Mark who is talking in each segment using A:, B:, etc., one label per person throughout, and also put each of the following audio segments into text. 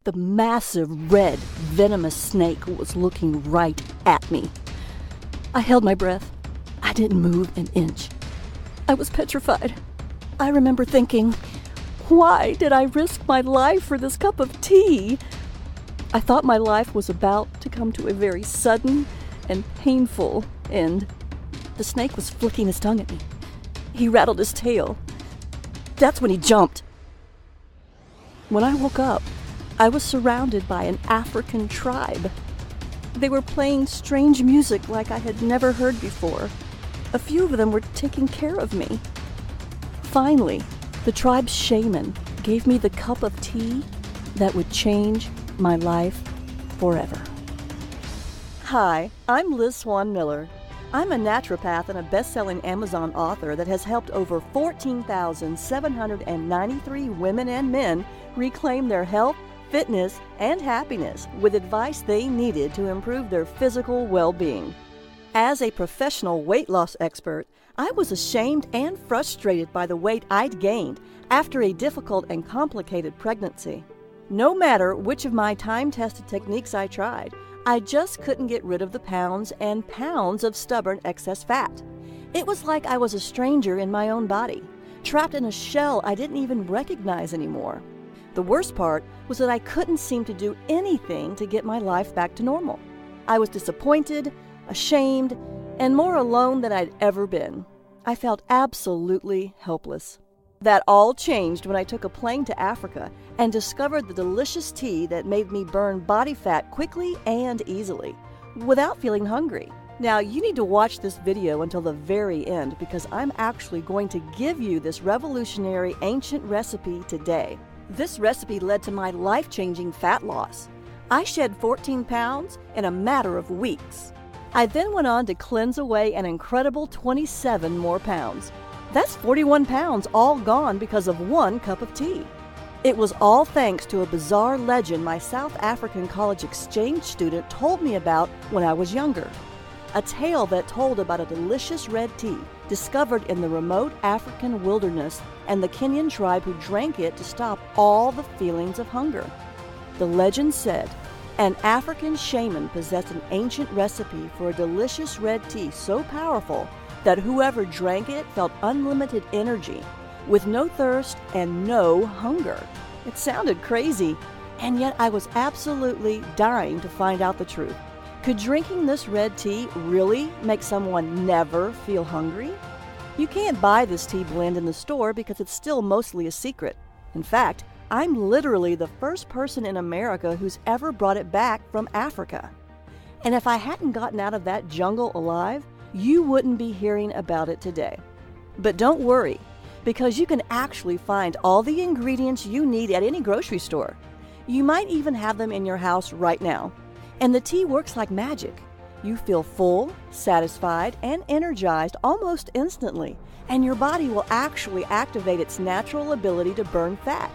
A: The massive, red, venomous snake was looking right at me. I held my breath. I didn't move an inch. I was petrified. I remember thinking, why did I risk my life for this cup of tea? I thought my life was about to come to a very sudden and painful end. The snake was flicking his tongue at me. He rattled his tail. That's when he jumped. When I woke up, I was surrounded by an African tribe. They were playing strange music like I had never heard before. A few of them were taking care of me. Finally, the tribe's shaman gave me the cup of tea that would change my life forever. Hi, I'm Swann Miller. I'm a naturopath and a best-selling Amazon author that has helped over 14,793 women and men reclaim their health, fitness, and happiness with advice they needed to improve their physical well-being. As a professional weight loss expert, I was ashamed and frustrated by the weight I'd gained after a difficult and complicated pregnancy. No matter which of my time-tested techniques I tried, I just couldn't get rid of the pounds and pounds of stubborn excess fat. It was like I was a stranger in my own body, trapped in a shell I didn't even recognize anymore. The worst part was that I couldn't seem to do anything to get my life back to normal. I was disappointed, ashamed, and more alone than I'd ever been. I felt absolutely helpless. That all changed when I took a plane to Africa and discovered the delicious tea that made me burn body fat quickly and easily, without feeling hungry. Now, you need to watch this video until the very end because I'm actually going to give you this revolutionary ancient recipe today. This recipe led to my life-changing fat loss. I shed 14 pounds in a matter of weeks. I then went on to cleanse away an incredible 27 more pounds. That's 41 pounds all gone because of one cup of tea. It was all thanks to a bizarre legend my South African college exchange student told me about when I was younger. A tale that told about a delicious red tea discovered in the remote African wilderness and the Kenyan tribe who drank it to stop all the feelings of hunger. The legend said an African shaman possessed an ancient recipe for a delicious red tea so powerful that whoever drank it felt unlimited energy, with no thirst and no hunger. It sounded crazy, and yet I was absolutely dying to find out the truth. Could drinking this red tea really make someone never feel hungry? You can't buy this tea blend in the store because it's still mostly a secret. In fact, I'm literally the first person in America who's ever brought it back from Africa. And if I hadn't gotten out of that jungle alive, you wouldn't be hearing about it today. But don't worry, because you can actually find all the ingredients you need at any grocery store. You might even have them in your house right now. And the tea works like magic. You feel full, satisfied, and energized almost instantly, and your body will actually activate its natural ability to burn fat,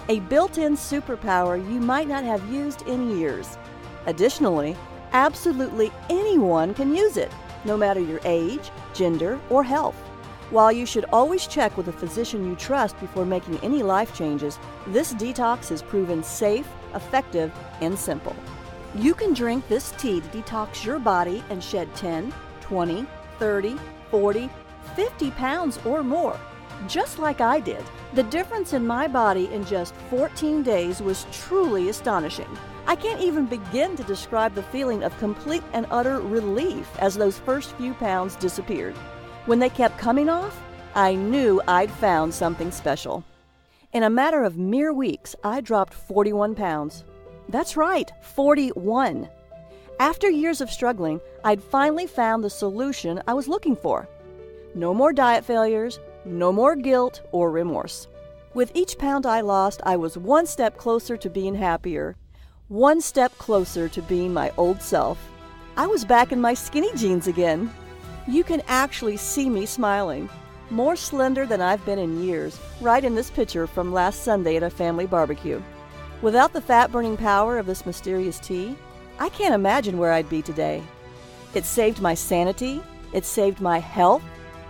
A: a built-in superpower you might not have used in years. Additionally, absolutely anyone can use it, no matter your age, gender, or health. While you should always check with a physician you trust before making any life changes, this detox is proven safe, effective, and simple. You can drink this tea to detox your body and shed 10, 20, 30, 40, 50 pounds or more, just like I did. The difference in my body in just 14 days was truly astonishing. I can't even begin to describe the feeling of complete and utter relief as those first few pounds disappeared. When they kept coming off, I knew I'd found something special. In a matter of mere weeks, I dropped 41 pounds. That's right, 41. After years of struggling, I'd finally found the solution I was looking for. No more diet failures, no more guilt or remorse. With each pound I lost, I was one step closer to being happier, one step closer to being my old self. I was back in my skinny jeans again. You can actually see me smiling, more slender than I've been in years, right in this picture from last Sunday at a family barbecue. Without the fat-burning power of this mysterious tea, I can't imagine where I'd be today. It saved my sanity, it saved my health,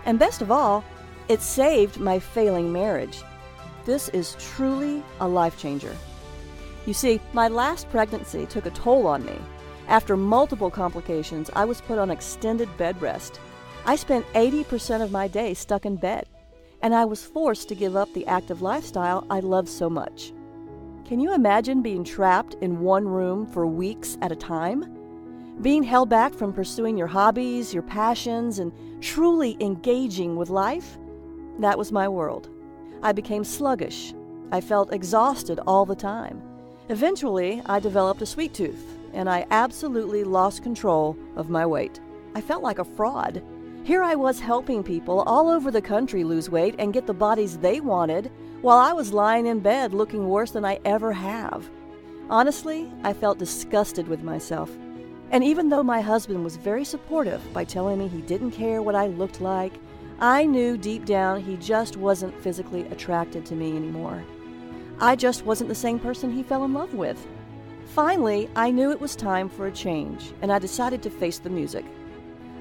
A: and best of all, it saved my failing marriage. This is truly a life changer. You see, my last pregnancy took a toll on me. After multiple complications, I was put on extended bed rest. I spent 80% of my day stuck in bed, and I was forced to give up the active lifestyle I loved so much. Can you imagine being trapped in one room for weeks at a time? Being held back from pursuing your hobbies, your passions, and truly engaging with life? That was my world. I became sluggish. I felt exhausted all the time. Eventually, I developed a sweet tooth, and I absolutely lost control of my weight. I felt like a fraud. Here I was helping people all over the country lose weight and get the bodies they wanted, while I was lying in bed looking worse than I ever have. Honestly, I felt disgusted with myself. And even though my husband was very supportive by telling me he didn't care what I looked like, I knew deep down he just wasn't physically attracted to me anymore. I just wasn't the same person he fell in love with. Finally, I knew it was time for a change, and I decided to face the music.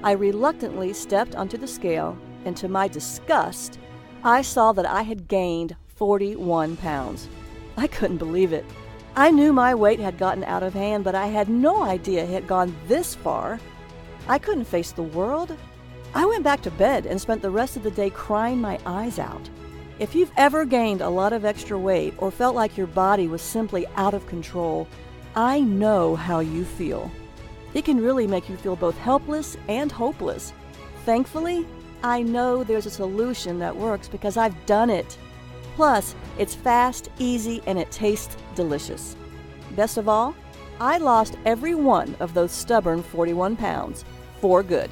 A: I reluctantly stepped onto the scale, and to my disgust, I saw that I had gained 41 pounds. I couldn't believe it. I knew my weight had gotten out of hand, but I had no idea it had gone this far. I couldn't face the world. I went back to bed and spent the rest of the day crying my eyes out. If you've ever gained a lot of extra weight or felt like your body was simply out of control, I know how you feel. It can really make you feel both helpless and hopeless. Thankfully, I know there's a solution that works because I've done it. Plus, it's fast, easy, and it tastes delicious. Best of all, I lost every one of those stubborn 41 pounds for good.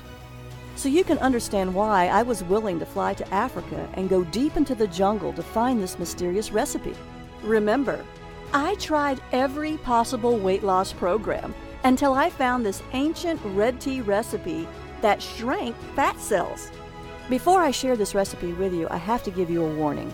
A: So you can understand why I was willing to fly to Africa and go deep into the jungle to find this mysterious recipe. Remember, I tried every possible weight loss program until I found this ancient red tea recipe that shrank fat cells. Before I share this recipe with you, I have to give you a warning.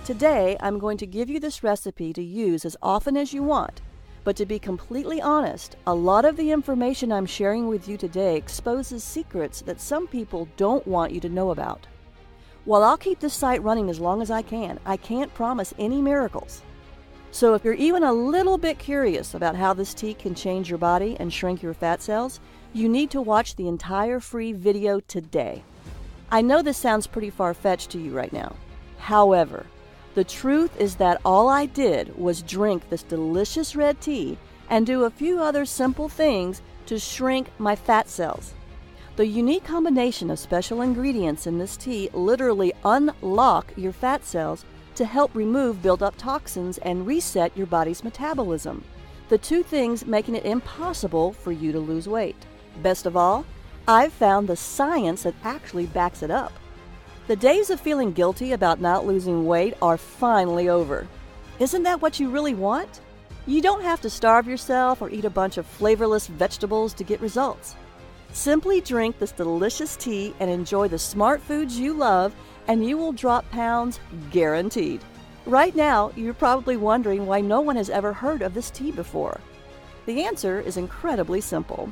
A: Today, I'm going to give you this recipe to use as often as you want, but to be completely honest, a lot of the information I'm sharing with you today exposes secrets that some people don't want you to know about. While I'll keep this site running as long as I can't promise any miracles. So if you're even a little bit curious about how this tea can change your body and shrink your fat cells, you need to watch the entire free video today. I know this sounds pretty far-fetched to you right now. However, the truth is that all I did was drink this delicious red tea and do a few other simple things to shrink my fat cells. The unique combination of special ingredients in this tea literally unlock your fat cells to help remove built-up toxins and reset your body's metabolism, the two things making it impossible for you to lose weight. Best of all, I've found the science that actually backs it up. The days of feeling guilty about not losing weight are finally over. Isn't that what you really want? You don't have to starve yourself or eat a bunch of flavorless vegetables to get results. Simply drink this delicious tea and enjoy the smart foods you love, and you will drop pounds guaranteed. Right now, you're probably wondering why no one has ever heard of this tea before. The answer is incredibly simple.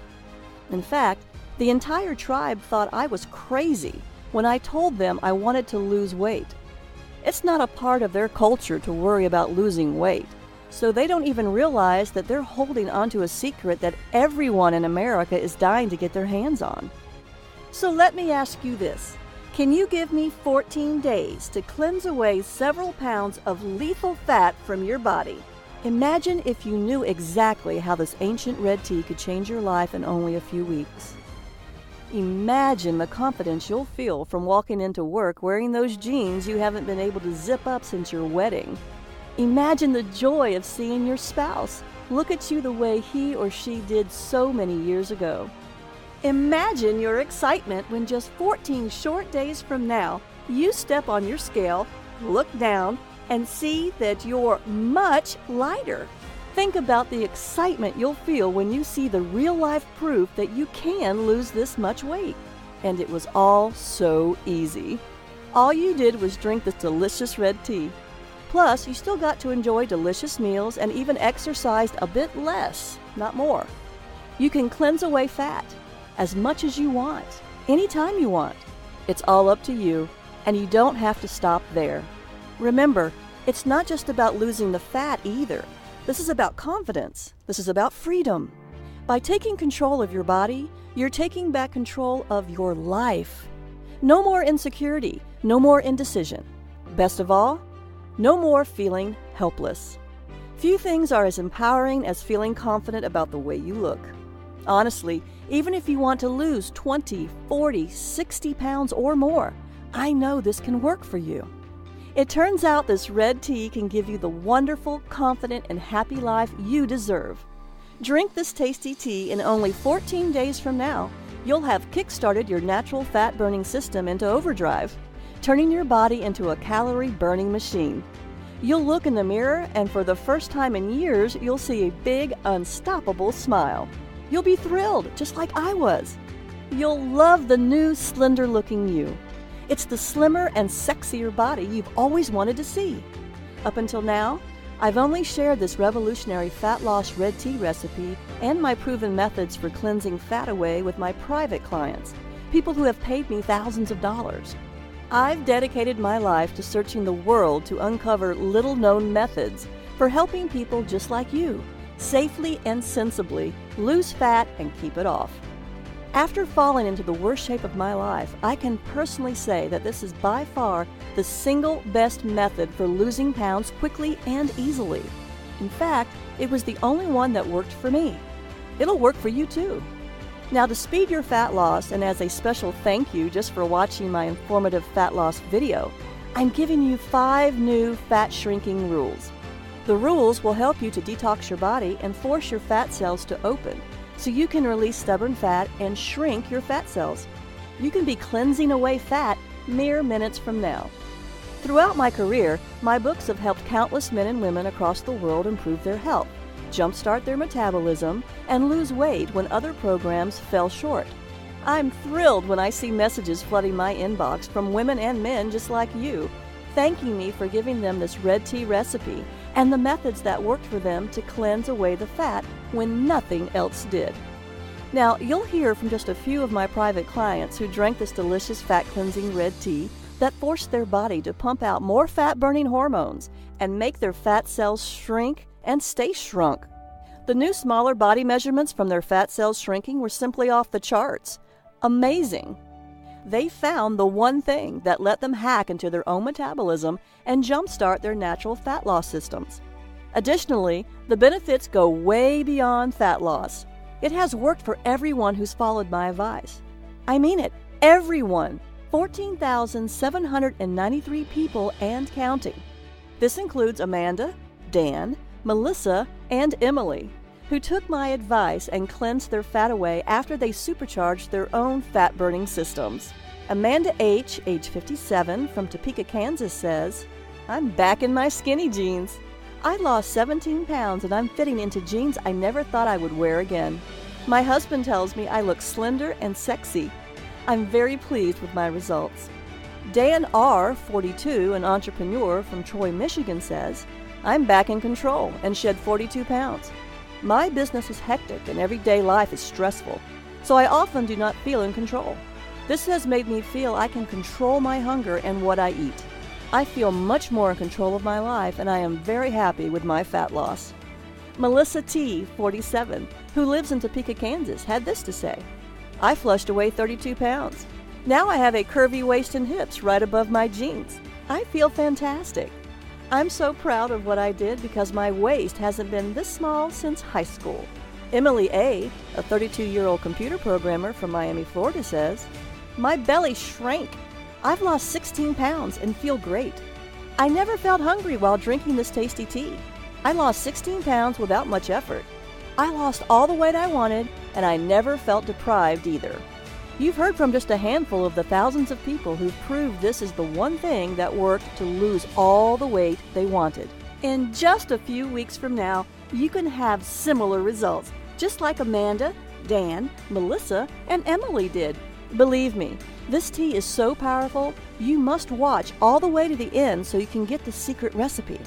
A: In fact, the entire tribe thought I was crazy when I told them I wanted to lose weight. It's not a part of their culture to worry about losing weight, so they don't even realize that they're holding onto a secret that everyone in America is dying to get their hands on. So let me ask you this. Can you give me 14 days to cleanse away several pounds of lethal fat from your body? Imagine if you knew exactly how this ancient red tea could change your life in only a few weeks. Imagine the confidence you'll feel from walking into work wearing those jeans you haven't been able to zip up since your wedding. Imagine the joy of seeing your spouse look at you the way he or she did so many years ago. Imagine your excitement when just 14 short days from now, you step on your scale, look down, and see that you're much lighter. Think about the excitement you'll feel when you see the real-life proof that you can lose this much weight. And it was all so easy. All you did was drink this delicious red tea. Plus, you still got to enjoy delicious meals and even exercised a bit less, not more. You can cleanse away fat as much as you want, anytime you want. It's all up to you, and you don't have to stop there. Remember, it's not just about losing the fat either. This is about confidence. This is about freedom. By taking control of your body, you're taking back control of your life. No more insecurity, no more indecision. Best of all, no more feeling helpless. Few things are as empowering as feeling confident about the way you look. Honestly, even if you want to lose 20, 40, 60 pounds or more, I know this can work for you. It turns out this red tea can give you the wonderful, confident, and happy life you deserve. Drink this tasty tea and only 14 days from now, you'll have kick-started your natural fat-burning system into overdrive, turning your body into a calorie-burning machine. You'll look in the mirror, and for the first time in years, you'll see a big, unstoppable smile. You'll be thrilled, just like I was. You'll love the new, slender-looking you. It's the slimmer and sexier body you've always wanted to see. Up until now, I've only shared this revolutionary fat loss red tea recipe and my proven methods for cleansing fat away with my private clients, people who have paid me thousands of dollars. I've dedicated my life to searching the world to uncover little-known methods for helping people just like you safely and sensibly lose fat and keep it off. After falling into the worst shape of my life, I can personally say that this is by far the single best method for losing pounds quickly and easily. In fact, it was the only one that worked for me. It'll work for you too. Now, to speed your fat loss, and as a special thank you just for watching my informative fat loss video, I'm giving you 5 new fat shrinking rules. The rules will help you to detox your body and force your fat cells to open, so you can release stubborn fat and shrink your fat cells. You can be cleansing away fat mere minutes from now. Throughout my career, my books have helped countless men and women across the world improve their health, jumpstart their metabolism, and lose weight when other programs fell short. I'm thrilled when I see messages flooding my inbox from women and men just like you, thanking me for giving them this red tea recipe and the methods that worked for them to cleanse away the fat when nothing else did. Now, you'll hear from just a few of my private clients who drank this delicious fat-cleansing red tea that forced their body to pump out more fat-burning hormones and make their fat cells shrink and stay shrunk. The new smaller body measurements from their fat cells shrinking were simply off the charts. Amazing. They found the one thing that let them hack into their own metabolism and jumpstart their natural fat loss systems. Additionally, the benefits go way beyond fat loss. It has worked for everyone who's followed my advice. I mean it, everyone. 14,793 people and counting. This includes Amanda, Dan, Melissa, and Emily, who took my advice and cleansed their fat away after they supercharged their own fat-burning systems. Amanda H., age 57, from Topeka, Kansas, says, "I'm back in my skinny jeans. I lost 17 pounds and I'm fitting into jeans I never thought I would wear again. My husband tells me I look slender and sexy. I'm very pleased with my results." Dan R., 42, an entrepreneur from Troy, Michigan, says, "I'm back in control and shed 42 pounds. My business is hectic and everyday life is stressful, so I often do not feel in control. This has made me feel I can control my hunger and what I eat. I feel much more in control of my life and I am very happy with my fat loss." Melissa T., 47, who lives in Topeka, Kansas, had this to say, "I flushed away 32 pounds. Now I have a curvy waist and hips right above my jeans. I feel fantastic. I'm so proud of what I did because my waist hasn't been this small since high school." Emily A., a 32-year-old computer programmer from Miami, Florida, says, "My belly shrank. I've lost 16 pounds and feel great. I never felt hungry while drinking this tasty tea. I lost 16 pounds without much effort. I lost all the weight I wanted, and I never felt deprived either." You've heard from just a handful of the thousands of people who've proved this is the one thing that worked to lose all the weight they wanted. In just a few weeks from now, you can have similar results, just like Amanda, Dan, Melissa, and Emily did. Believe me, this tea is so powerful, you must watch all the way to the end so you can get the secret recipe.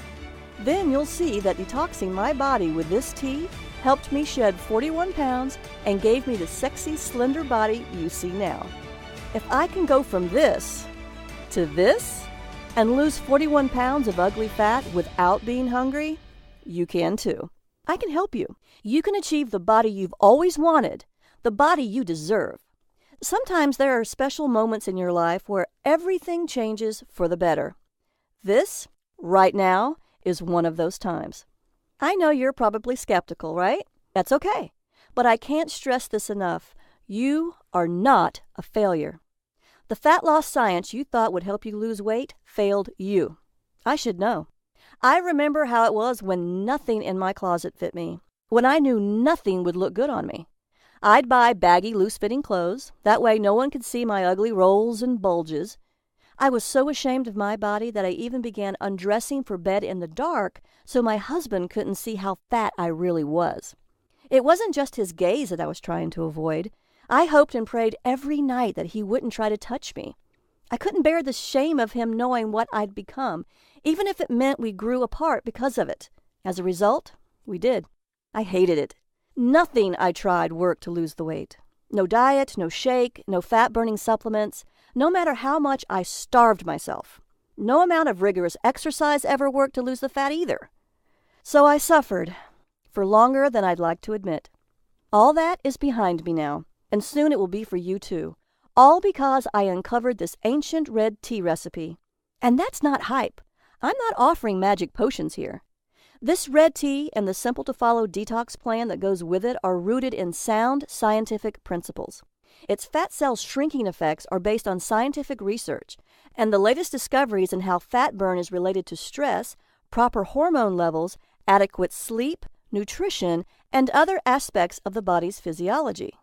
A: Then you'll see that detoxing my body with this tea helped me shed 41 pounds and gave me the sexy, slender body you see now. If I can go from this to this and lose 41 pounds of ugly fat without being hungry, you can too. I can help you. You can achieve the body you've always wanted, the body you deserve. Sometimes there are special moments in your life where everything changes for the better. This, right now, is one of those times. I know you're probably skeptical, right? That's okay. But I can't stress this enough. You are not a failure. The fat loss science you thought would help you lose weight failed you. I should know. I remember how it was when nothing in my closet fit me, when I knew nothing would look good on me. I'd buy baggy, loose-fitting clothes. That way no one could see my ugly rolls and bulges. I was so ashamed of my body that I even began undressing for bed in the dark so my husband couldn't see how fat I really was. It wasn't just his gaze that I was trying to avoid. I hoped and prayed every night that he wouldn't try to touch me. I couldn't bear the shame of him knowing what I'd become, even if it meant we grew apart because of it. As a result, we did. I hated it. Nothing I tried worked to lose the weight. No diet, no shake, no fat-burning supplements, no matter how much I starved myself. No amount of rigorous exercise ever worked to lose the fat either. So I suffered, for longer than I'd like to admit. All that is behind me now, and soon it will be for you too. All because I uncovered this ancient red tea recipe. And that's not hype. I'm not offering magic potions here. This red tea and the simple-to-follow detox plan that goes with it are rooted in sound scientific principles. Its fat cell shrinking effects are based on scientific research, and the latest discoveries in how fat burn is related to stress, proper hormone levels, adequate sleep, nutrition, and other aspects of the body's physiology.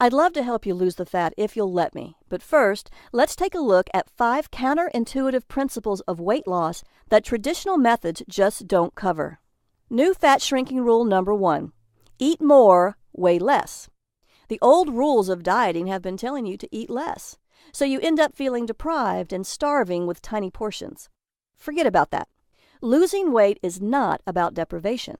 A: I'd love to help you lose the fat if you'll let me, but first, let's take a look at 5 counterintuitive principles of weight loss that traditional methods just don't cover. New fat shrinking rule number 1. Eat more, weigh less. The old rules of dieting have been telling you to eat less, so you end up feeling deprived and starving with tiny portions. Forget about that. Losing weight is not about deprivation.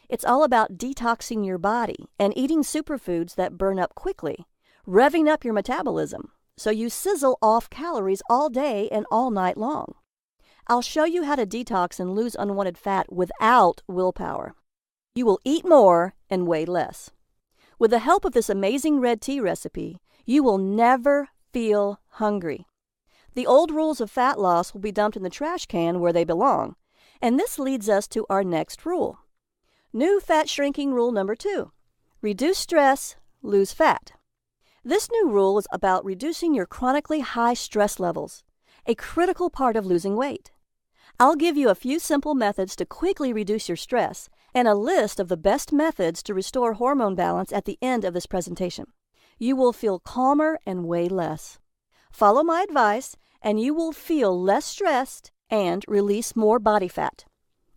A: It's all about detoxing your body and eating superfoods that burn up quickly, revving up your metabolism, so you sizzle off calories all day and all night long. I'll show you how to detox and lose unwanted fat without willpower. You will eat more and weigh less. With the help of this amazing red tea recipe, you will never feel hungry. The old rules of fat loss will be dumped in the trash can where they belong, and this leads us to our next rule. New fat shrinking rule number 2. Reduce stress, lose fat. This new rule is about reducing your chronically high stress levels, a critical part of losing weight. I'll give you a few simple methods to quickly reduce your stress and a list of the best methods to restore hormone balance at the end of this presentation. You will feel calmer and weigh less. Follow my advice and you will feel less stressed and release more body fat.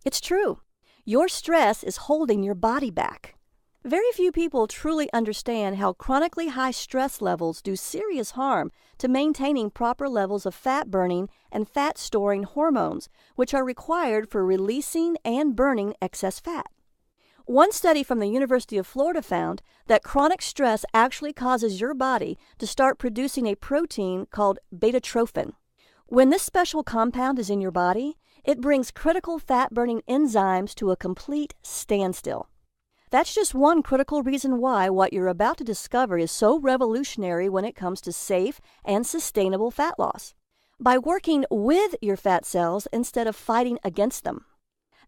A: It's true. Your stress is holding your body back. Very few people truly understand how chronically high stress levels do serious harm to maintaining proper levels of fat-burning and fat-storing hormones, which are required for releasing and burning excess fat. One study from the University of Florida found that chronic stress actually causes your body to start producing a protein called beta-trophin. When this special compound is in your body, it brings critical fat-burning enzymes to a complete standstill. That's just one critical reason why what you're about to discover is so revolutionary when it comes to safe and sustainable fat loss. By working with your fat cells instead of fighting against them.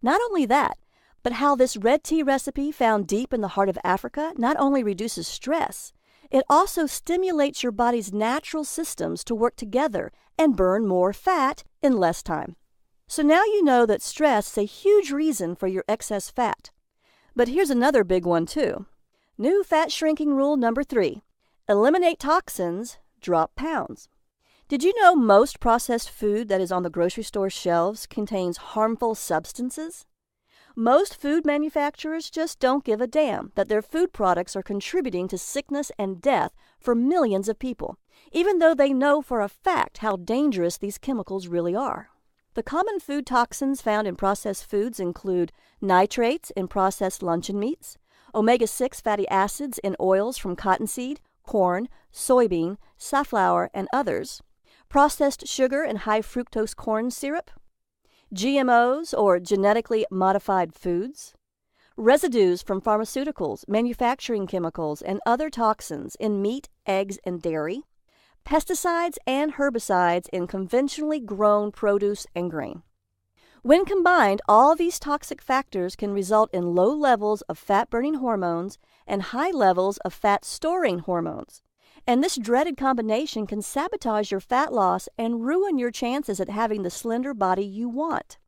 A: Not only that, but how this red tea recipe found deep in the heart of Africa not only reduces stress, it also stimulates your body's natural systems to work together and burn more fat in less time. So now you know that stress is a huge reason for your excess fat. But here's another big one too. New fat shrinking rule number 3. Eliminate toxins, drop pounds. Did you know most processed food that is on the grocery store shelves contains harmful substances? Most food manufacturers just don't give a damn that their food products are contributing to sickness and death for millions of people, even though they know for a fact how dangerous these chemicals really are. The common food toxins found in processed foods include nitrates in processed luncheon meats, omega-6 fatty acids in oils from cottonseed, corn, soybean, safflower, and others, processed sugar and high fructose corn syrup. GMOs or genetically modified foods, residues from pharmaceuticals, manufacturing chemicals, and other toxins in meat, eggs, and dairy, pesticides and herbicides in conventionally grown produce and grain. When combined, all these toxic factors can result in low levels of fat-burning hormones and high levels of fat-storing hormones. And this dreaded combination can sabotage your fat loss and ruin your chances at having the slender body you want.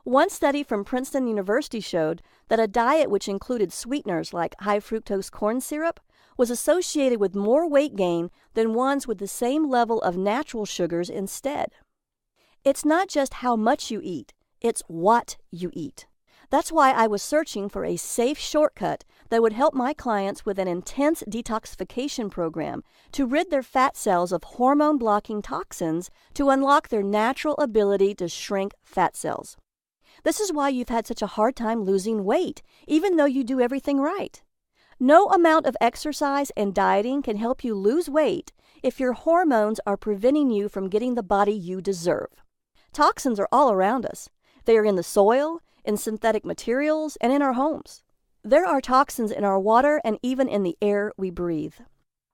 A: One study from Princeton University showed that a diet which included sweeteners like high fructose corn syrup was associated with more weight gain than ones with the same level of natural sugars instead. It's not just how much you eat, it's what you eat. That's why I was searching for a safe shortcut that would help my clients with an intense detoxification program to rid their fat cells of hormone-blocking toxins to unlock their natural ability to shrink fat cells. This is why you've had such a hard time losing weight, even though you do everything right. No amount of exercise and dieting can help you lose weight if your hormones are preventing you from getting the body you deserve. Toxins are all around us. They are in the soil, in synthetic materials, and in our homes. There are toxins in our water and even in the air we breathe.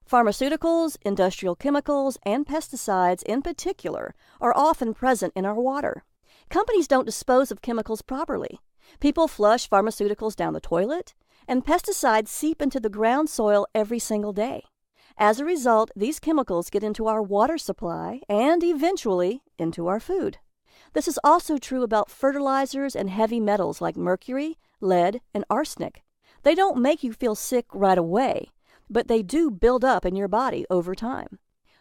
A: Pharmaceuticals, industrial chemicals, and pesticides in particular are often present in our water. Companies don't dispose of chemicals properly. People flush pharmaceuticals down the toilet, and pesticides seep into the ground soil every single day. As a result, these chemicals get into our water supply and eventually into our food. This is also true about fertilizers and heavy metals like mercury, lead, and arsenic. They don't make you feel sick right away, but they do build up in your body over time.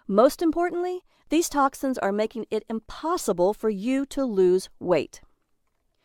A: Most importantly, these toxins are making it impossible for you to lose weight.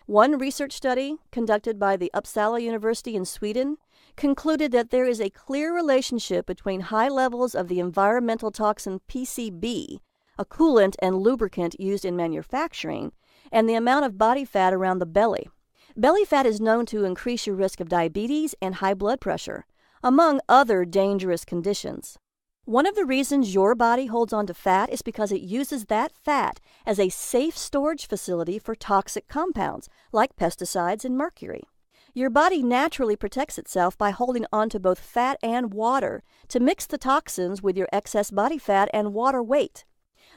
A: One research study conducted by the Uppsala University in Sweden concluded that there is a clear relationship between high levels of the environmental toxin PCB, a coolant and lubricant used in manufacturing, and the amount of body fat around the belly. Belly fat is known to increase your risk of diabetes and high blood pressure, among other dangerous conditions. One of the reasons your body holds on to fat is because it uses that fat as a safe storage facility for toxic compounds like pesticides and mercury. Your body naturally protects itself by holding on to both fat and water to mix the toxins with your excess body fat and water weight.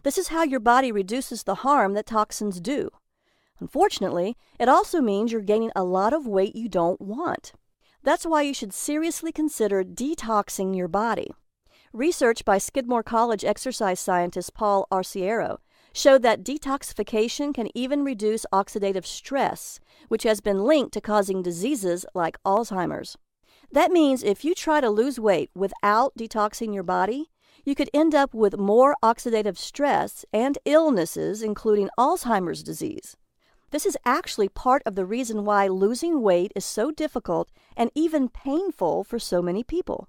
A: This is how your body reduces the harm that toxins do. Unfortunately, it also means you're gaining a lot of weight you don't want. That's why you should seriously consider detoxing your body. Research by Skidmore College exercise scientist Paul Arciero showed that detoxification can even reduce oxidative stress, which has been linked to causing diseases like Alzheimer's. That means if you try to lose weight without detoxing your body, you could end up with more oxidative stress and illnesses, including Alzheimer's disease. This is actually part of the reason why losing weight is so difficult and even painful for so many people.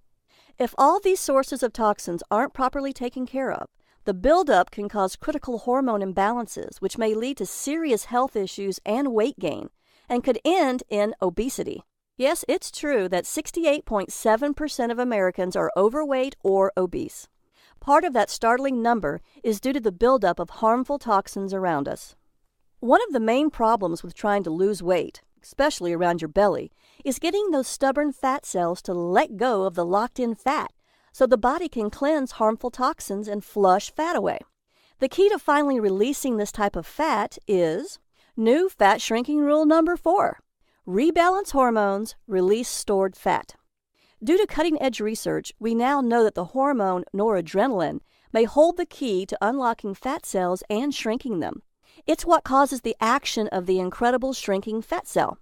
A: If all these sources of toxins aren't properly taken care of, the buildup can cause critical hormone imbalances, which may lead to serious health issues and weight gain, and could end in obesity. Yes, it's true that 68.7% of Americans are overweight or obese. Part of that startling number is due to the buildup of harmful toxins around us. One of the main problems with trying to lose weight, especially around your belly, is getting those stubborn fat cells to let go of the locked-in fat so the body can cleanse harmful toxins and flush fat away. The key to finally releasing this type of fat is new fat shrinking rule number 4. Rebalance hormones, release stored fat. Due to cutting-edge research, we now know that the hormone noradrenaline may hold the key to unlocking fat cells and shrinking them. It's what causes the action of the incredible shrinking fat cell.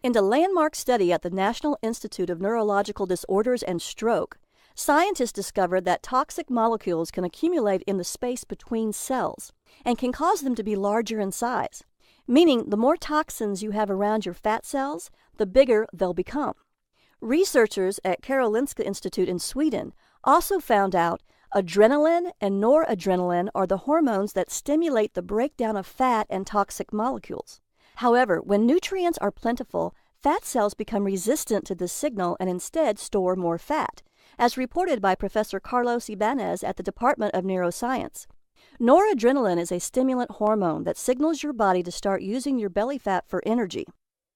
A: In a landmark study at the National Institute of Neurological Disorders and Stroke, scientists discovered that toxic molecules can accumulate in the space between cells and can cause them to be larger in size, meaning the more toxins you have around your fat cells, the bigger they'll become. Researchers at Karolinska Institute in Sweden also found out adrenaline and noradrenaline are the hormones that stimulate the breakdown of fat and toxic molecules. However, when nutrients are plentiful, fat cells become resistant to this signal and instead store more fat, as reported by Professor Carlos Ibanez at the Department of Neuroscience. Noradrenaline is a stimulant hormone that signals your body to start using your belly fat for energy.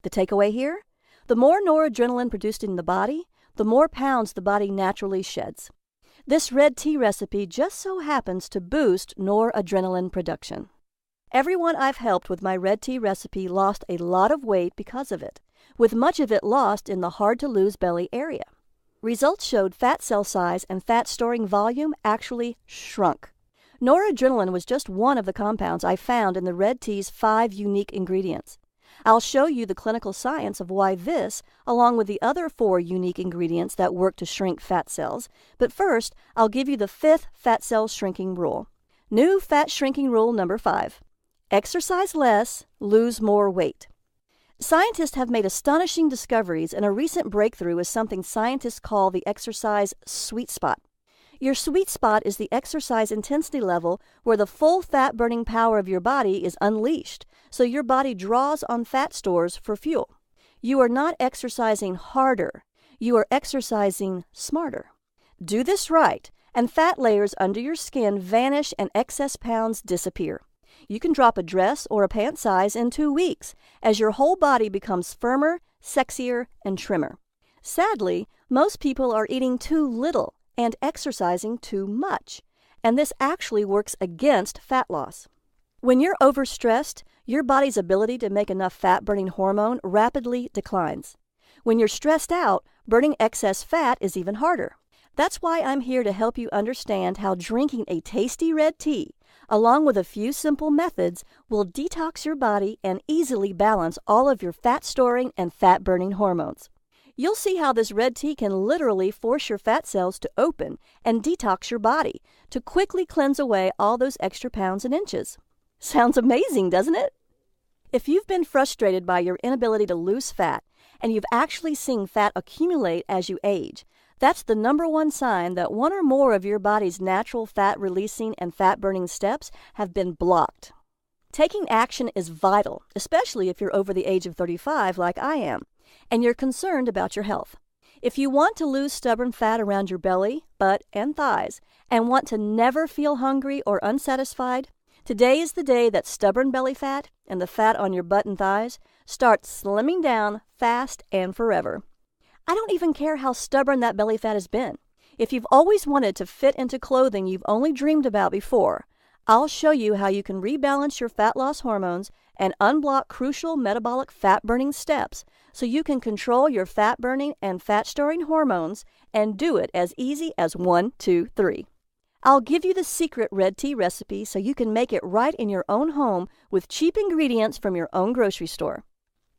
A: The takeaway here? The more noradrenaline produced in the body, the more pounds the body naturally sheds. This red tea recipe just so happens to boost noradrenaline production. Everyone I've helped with my red tea recipe lost a lot of weight because of it, with much of it lost in the hard-to-lose belly area. Results showed fat cell size and fat storing volume actually shrunk. Noradrenaline was just one of the compounds I found in the red tea's 5 unique ingredients. I'll show you the clinical science of why this, along with the other 4 unique ingredients that work to shrink fat cells, but first, I'll give you the 5th fat cell shrinking rule. New fat shrinking rule number 5. Exercise less, lose more weight. Scientists have made astonishing discoveries, and a recent breakthrough is something scientists call the exercise sweet spot. Your sweet spot is the exercise intensity level where the full fat-burning power of your body is unleashed, so your body draws on fat stores for fuel. You are not exercising harder. You are exercising smarter. Do this right, and fat layers under your skin vanish and excess pounds disappear. You can drop a dress or a pant size in 2 weeks as your whole body becomes firmer, sexier, and trimmer. Sadly, most people are eating too little and exercising too much, and this actually works against fat loss. When you're overstressed, your body's ability to make enough fat-burning hormone rapidly declines. When you're stressed out, burning excess fat is even harder. That's why I'm here to help you understand how drinking a tasty red tea, along with a few simple methods, will detox your body and easily balance all of your fat-storing and fat-burning hormones. You'll see how this red tea can literally force your fat cells to open and detox your body to quickly cleanse away all those extra pounds and inches. Sounds amazing, doesn't it? If you've been frustrated by your inability to lose fat and you've actually seen fat accumulate as you age, that's the number one sign that one or more of your body's natural fat-releasing and fat-burning steps have been blocked. Taking action is vital, especially if you're over the age of 35 like I am, and you're concerned about your health. If you want to lose stubborn fat around your belly, butt, and thighs, and want to never feel hungry or unsatisfied, today is the day that stubborn belly fat and the fat on your butt and thighs start slimming down fast and forever. I don't even care how stubborn that belly fat has been. If you've always wanted to fit into clothing you've only dreamed about before, I'll show you how you can rebalance your fat loss hormones and unblock crucial metabolic fat-burning steps so you can control your fat-burning and fat-storing hormones and do it as easy as 1, 2, 3. I'll give you the secret red tea recipe so you can make it right in your own home with cheap ingredients from your own grocery store.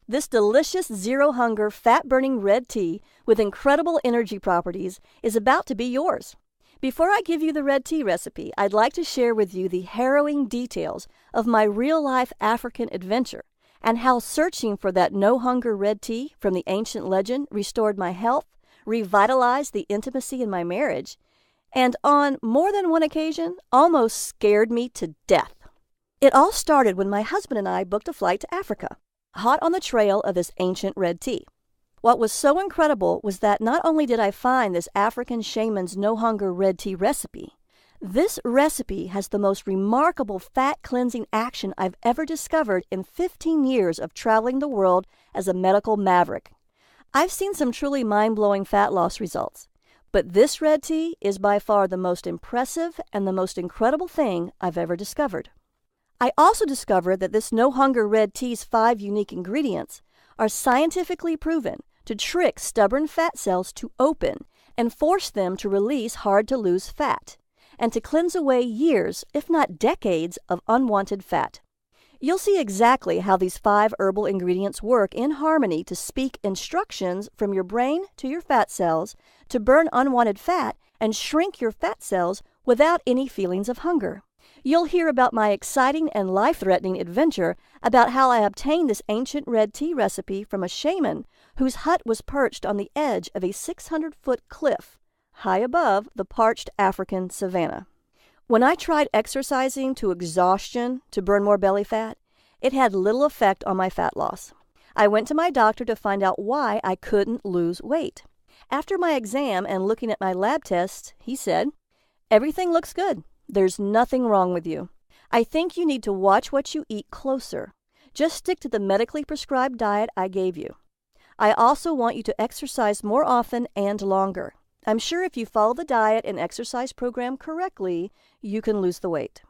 A: This delicious zero-hunger, fat-burning red tea with incredible energy properties is about to be yours. Before I give you the red tea recipe, I'd like to share with you the harrowing details of my real-life African adventure and how searching for that no-hunger red tea from the ancient legend restored my health, revitalized the intimacy in my marriage, and on more than one occasion, almost scared me to death. It all started when my husband and I booked a flight to Africa, hot on the trail of this ancient red tea. What was so incredible was that not only did I find this African shaman's no-hunger red tea recipe, this recipe has the most remarkable fat-cleansing action I've ever discovered in 15 years of traveling the world as a medical maverick. I've seen some truly mind-blowing fat loss results, but this red tea is by far the most impressive and the most incredible thing I've ever discovered. I also discovered that this no-hunger red tea's 5 unique ingredients are scientifically proven to trick stubborn fat cells to open and force them to release hard-to-lose fat, and to cleanse away years, if not decades, of unwanted fat. You'll see exactly how these 5 herbal ingredients work in harmony to speak instructions from your brain to your fat cells to burn unwanted fat and shrink your fat cells without any feelings of hunger. You'll hear about my exciting and life-threatening adventure about how I obtained this ancient red tea recipe from a shaman whose hut was perched on the edge of a 600-foot cliff, high above the parched African savanna. When I tried exercising to exhaustion to burn more belly fat, it had little effect on my fat loss. I went to my doctor to find out why I couldn't lose weight. After my exam and looking at my lab tests, he said, "Everything looks good. There's nothing wrong with you. I think you need to watch what you eat closer. Just stick to the medically prescribed diet I gave you. I also want you to exercise more often and longer. I'm sure if you follow the diet and exercise program correctly, you can lose the weight."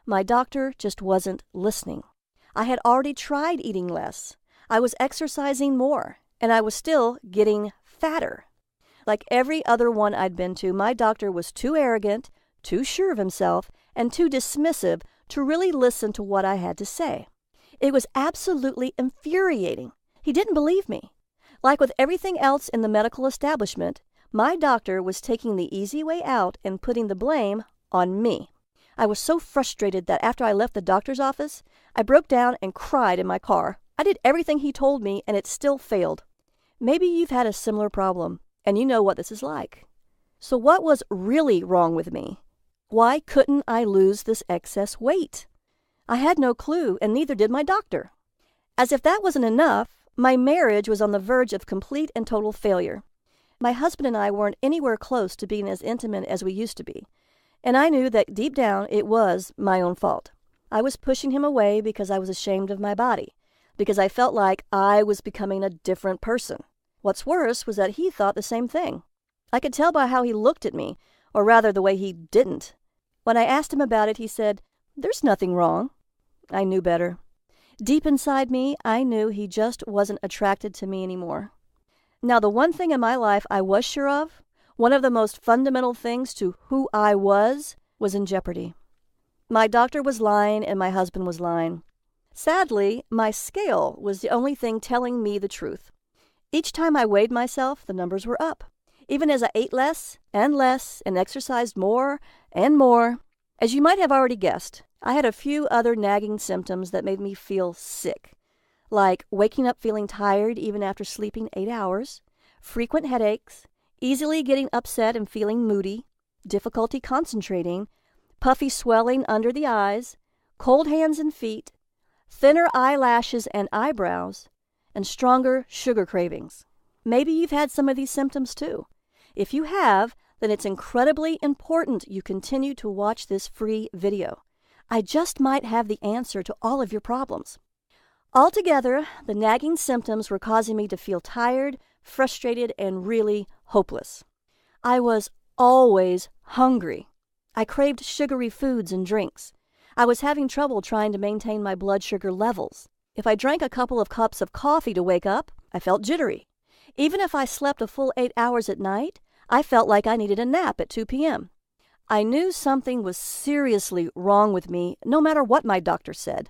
A: My doctor just wasn't listening. I had already tried eating less. I was exercising more, and I was still getting fatter. Like every other one I'd been to, my doctor was too arrogant, too sure of himself, and too dismissive to really listen to what I had to say. It was absolutely infuriating. He didn't believe me. Like with everything else in the medical establishment, my doctor was taking the easy way out and putting the blame on me. I was so frustrated that after I left the doctor's office, I broke down and cried in my car. I did everything he told me, and it still failed. Maybe you've had a similar problem, and you know what this is like. So what was really wrong with me? Why couldn't I lose this excess weight? I had no clue, and neither did my doctor. As if that wasn't enough, my marriage was on the verge of complete and total failure. My husband and I weren't anywhere close to being as intimate as we used to be, and I knew that deep down it was my own fault. I was pushing him away because I was ashamed of my body, because I felt like I was becoming a different person. What's worse was that he thought the same thing. I could tell by how he looked at me, or rather the way he didn't. When I asked him about it, he said, "There's nothing wrong." I knew better. Deep inside me, I knew he just wasn't attracted to me anymore. Now, the one thing in my life I was sure of, one of the most fundamental things to who I was in jeopardy. My doctor was lying and my husband was lying. Sadly, my scale was the only thing telling me the truth. Each time I weighed myself, the numbers were up. Even as I ate less and exercised more and more. As you might have already guessed, I had a few other nagging symptoms that made me feel sick, like waking up feeling tired even after sleeping 8 hours, frequent headaches, easily getting upset and feeling moody, difficulty concentrating, puffy swelling under the eyes, cold hands and feet, thinner eyelashes and eyebrows, and stronger sugar cravings. Maybe you've had some of these symptoms too. If you have, then it's incredibly important you continue to watch this free video. I just might have the answer to all of your problems. Altogether, the nagging symptoms were causing me to feel tired, frustrated, and really hopeless. I was always hungry. I craved sugary foods and drinks. I was having trouble trying to maintain my blood sugar levels. If I drank a couple of cups of coffee to wake up, I felt jittery. Even if I slept a full 8 hours at night, I felt like I needed a nap at 2 p.m. I knew something was seriously wrong with me, no matter what my doctor said.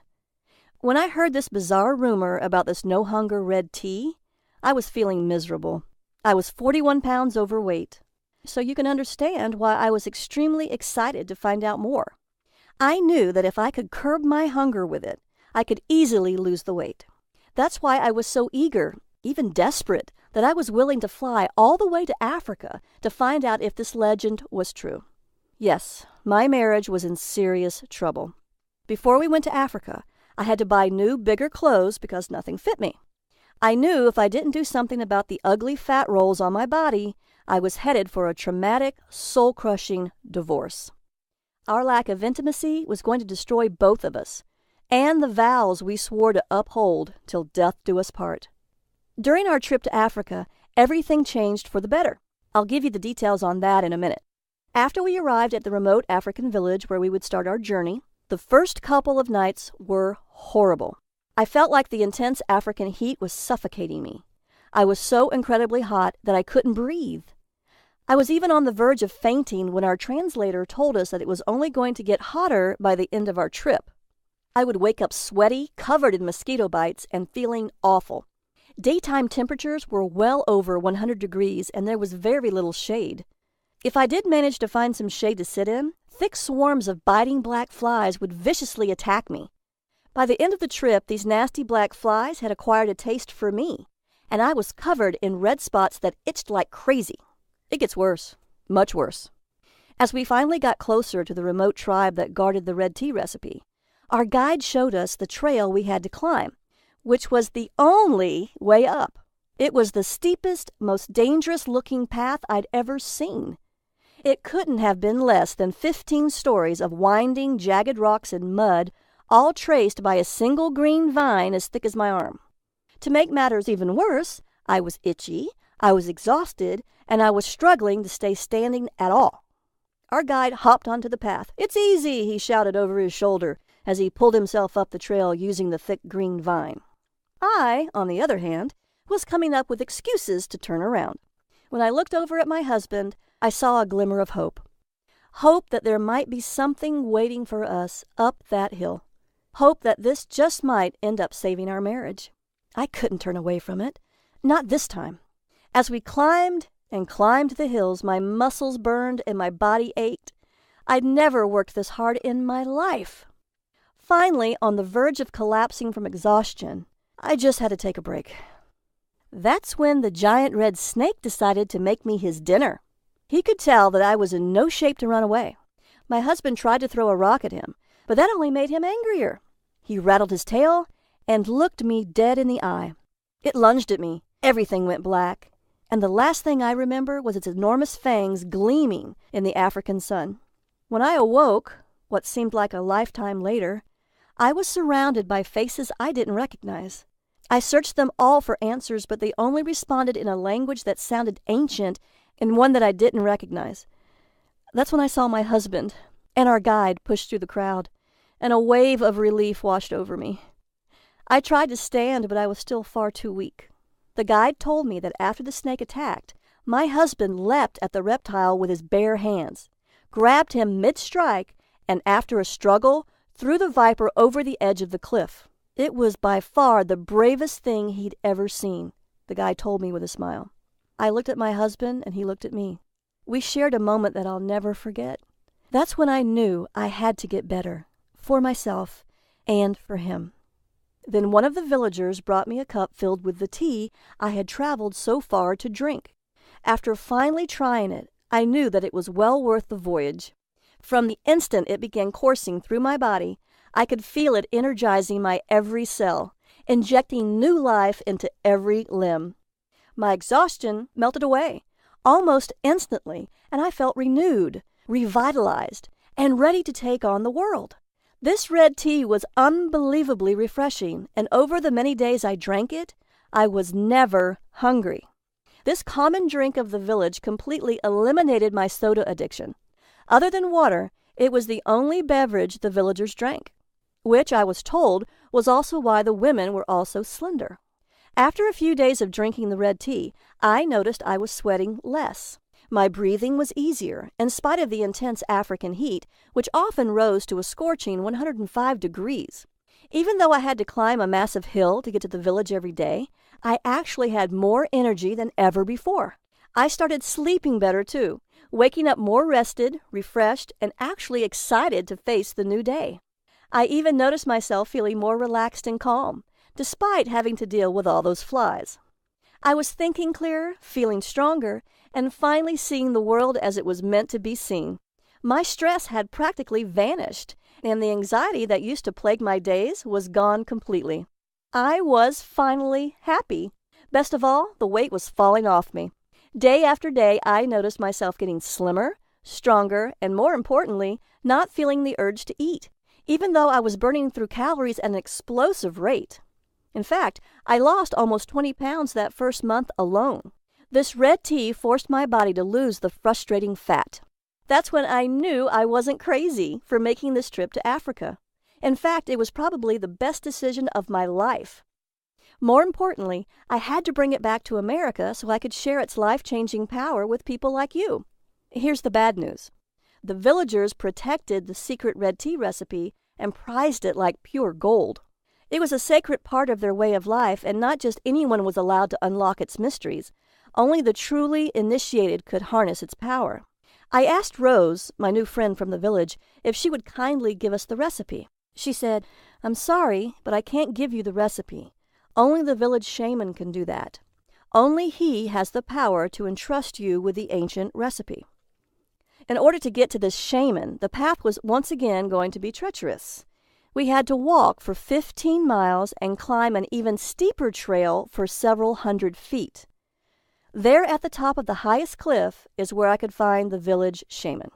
A: When I heard this bizarre rumor about this no-hunger red tea, I was feeling miserable. I was 41 pounds overweight. So you can understand why I was extremely excited to find out more. I knew that if I could curb my hunger with it, I could easily lose the weight. That's why I was so eager, even desperate, that I was willing to fly all the way to Africa to find out if this legend was true. Yes, my marriage was in serious trouble. Before we went to Africa, I had to buy new, bigger clothes because nothing fit me. I knew if I didn't do something about the ugly fat rolls on my body, I was headed for a traumatic, soul-crushing divorce. Our lack of intimacy was going to destroy both of us, and the vows we swore to uphold till death do us part. During our trip to Africa, everything changed for the better. I'll give you the details on that in a minute. After we arrived at the remote African village where we would start our journey, the first couple of nights were horrible. I felt like the intense African heat was suffocating me. I was so incredibly hot that I couldn't breathe. I was even on the verge of fainting when our translator told us that it was only going to get hotter by the end of our trip. I would wake up sweaty, covered in mosquito bites, and feeling awful. Daytime temperatures were well over 100 degrees, and there was very little shade. If I did manage to find some shade to sit in, thick swarms of biting black flies would viciously attack me. By the end of the trip, these nasty black flies had acquired a taste for me, and I was covered in red spots that itched like crazy. It gets worse, much worse. As we finally got closer to the remote tribe that guarded the red tea recipe, our guide showed us the trail we had to climb, which was the only way up. It was the steepest, most dangerous-looking path I'd ever seen. It couldn't have been less than 15 stories of winding, jagged rocks and mud, all traced by a single green vine as thick as my arm. To make matters even worse, I was itchy, I was exhausted, and I was struggling to stay standing at all. Our guide hopped onto the path. "It's easy," he shouted over his shoulder as he pulled himself up the trail using the thick green vine. I, on the other hand, was coming up with excuses to turn around. When I looked over at my husband, I saw a glimmer of hope. Hope that there might be something waiting for us up that hill. Hope that this just might end up saving our marriage. I couldn't turn away from it. Not this time. As we climbed and climbed the hills, my muscles burned and my body ached. I'd never worked this hard in my life. Finally, on the verge of collapsing from exhaustion, I just had to take a break. That's when the giant red snake decided to make me his dinner. He could tell that I was in no shape to run away. My husband tried to throw a rock at him, but that only made him angrier. He rattled his tail and looked me dead in the eye. It lunged at me. Everything went black, and the last thing I remember was its enormous fangs gleaming in the African sun. When I awoke, what seemed like a lifetime later, I was surrounded by faces I didn't recognize. I searched them all for answers, but they only responded in a language that sounded ancient and one that I didn't recognize. That's when I saw my husband and our guide push through the crowd, and a wave of relief washed over me. I tried to stand, but I was still far too weak. The guide told me that after the snake attacked, my husband leapt at the reptile with his bare hands, grabbed him mid-strike, and after a struggle, threw the viper over the edge of the cliff. It was by far the bravest thing he'd ever seen, the guy told me with a smile. I looked at my husband and he looked at me. We shared a moment that I'll never forget. That's when I knew I had to get better, for myself and for him. Then one of the villagers brought me a cup filled with the tea I had traveled so far to drink. After finally trying it, I knew that it was well worth the voyage. From the instant it began coursing through my body, I could feel it energizing my every cell, injecting new life into every limb. My exhaustion melted away, almost instantly, and I felt renewed, revitalized, and ready to take on the world. This red tea was unbelievably refreshing, and over the many days I drank it, I was never hungry. This common drink of the village completely eliminated my soda addiction. Other than water, it was the only beverage the villagers drank, which I was told was also why the women were all so slender. After a few days of drinking the red tea, I noticed I was sweating less. My breathing was easier, in spite of the intense African heat, which often rose to a scorching 105 degrees. Even though I had to climb a massive hill to get to the village every day, I actually had more energy than ever before. I started sleeping better too, waking up more rested, refreshed, and actually excited to face the new day. I even noticed myself feeling more relaxed and calm, despite having to deal with all those flies. I was thinking clearer, feeling stronger, and finally seeing the world as it was meant to be seen. My stress had practically vanished, and the anxiety that used to plague my days was gone completely. I was finally happy. Best of all, the weight was falling off me. Day after day, I noticed myself getting slimmer, stronger, and more importantly, not feeling the urge to eat, even though I was burning through calories at an explosive rate. In fact, I lost almost 20 pounds that first month alone. This red tea forced my body to lose the frustrating fat. That's when I knew I wasn't crazy for making this trip to Africa. In fact, it was probably the best decision of my life. More importantly, I had to bring it back to America so I could share its life-changing power with people like you. Here's the bad news. The villagers protected the secret red tea recipe and prized it like pure gold. It was a sacred part of their way of life, and not just anyone was allowed to unlock its mysteries. Only the truly initiated could harness its power. I asked Rose, my new friend from the village, if she would kindly give us the recipe. She said, "I'm sorry, but I can't give you the recipe. Only the village shaman can do that. Only he has the power to entrust you with the ancient recipe." In order to get to this shaman, the path was once again going to be treacherous. We had to walk for 15 miles and climb an even steeper trail for several hundred feet. There at the top of the highest cliff is where I could find the village shaman.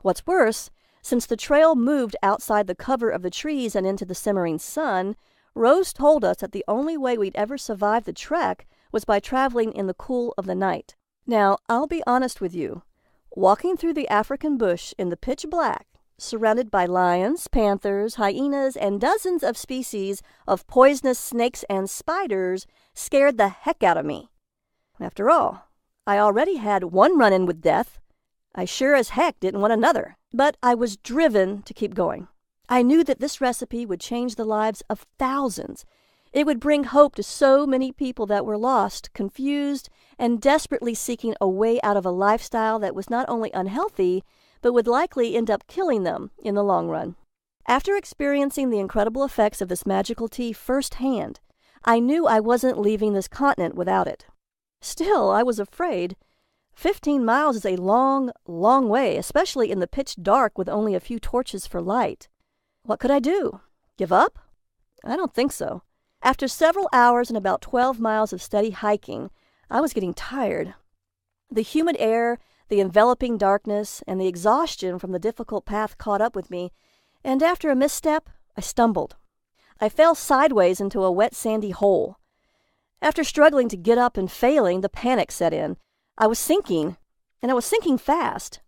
A: What's worse, since the trail moved outside the cover of the trees and into the simmering sun, Rose told us that the only way we'd ever survive the trek was by traveling in the cool of the night. Now, I'll be honest with you. Walking through the African bush in the pitch black, surrounded by lions, panthers, hyenas, and dozens of species of poisonous snakes and spiders, scared the heck out of me. After all, I already had one run-in with death. I sure as heck didn't want another, but I was driven to keep going. I knew that this recipe would change the lives of thousands. It would bring hope to so many people that were lost, confused, and desperately seeking a way out of a lifestyle that was not only unhealthy, but would likely end up killing them in the long run. After experiencing the incredible effects of this magical tea firsthand, I knew I wasn't leaving this continent without it. Still, I was afraid. 15 miles is a long, long way, especially in the pitch dark with only a few torches for light. What could I do? Give up? I don't think so. After several hours and about 12 miles of steady hiking, I was getting tired. The humid air, the enveloping darkness, and the exhaustion from the difficult path caught up with me, and after a misstep, I stumbled. I fell sideways into a wet sandy hole. After struggling to get up and failing, the panic set in. I was sinking, and I was sinking fast.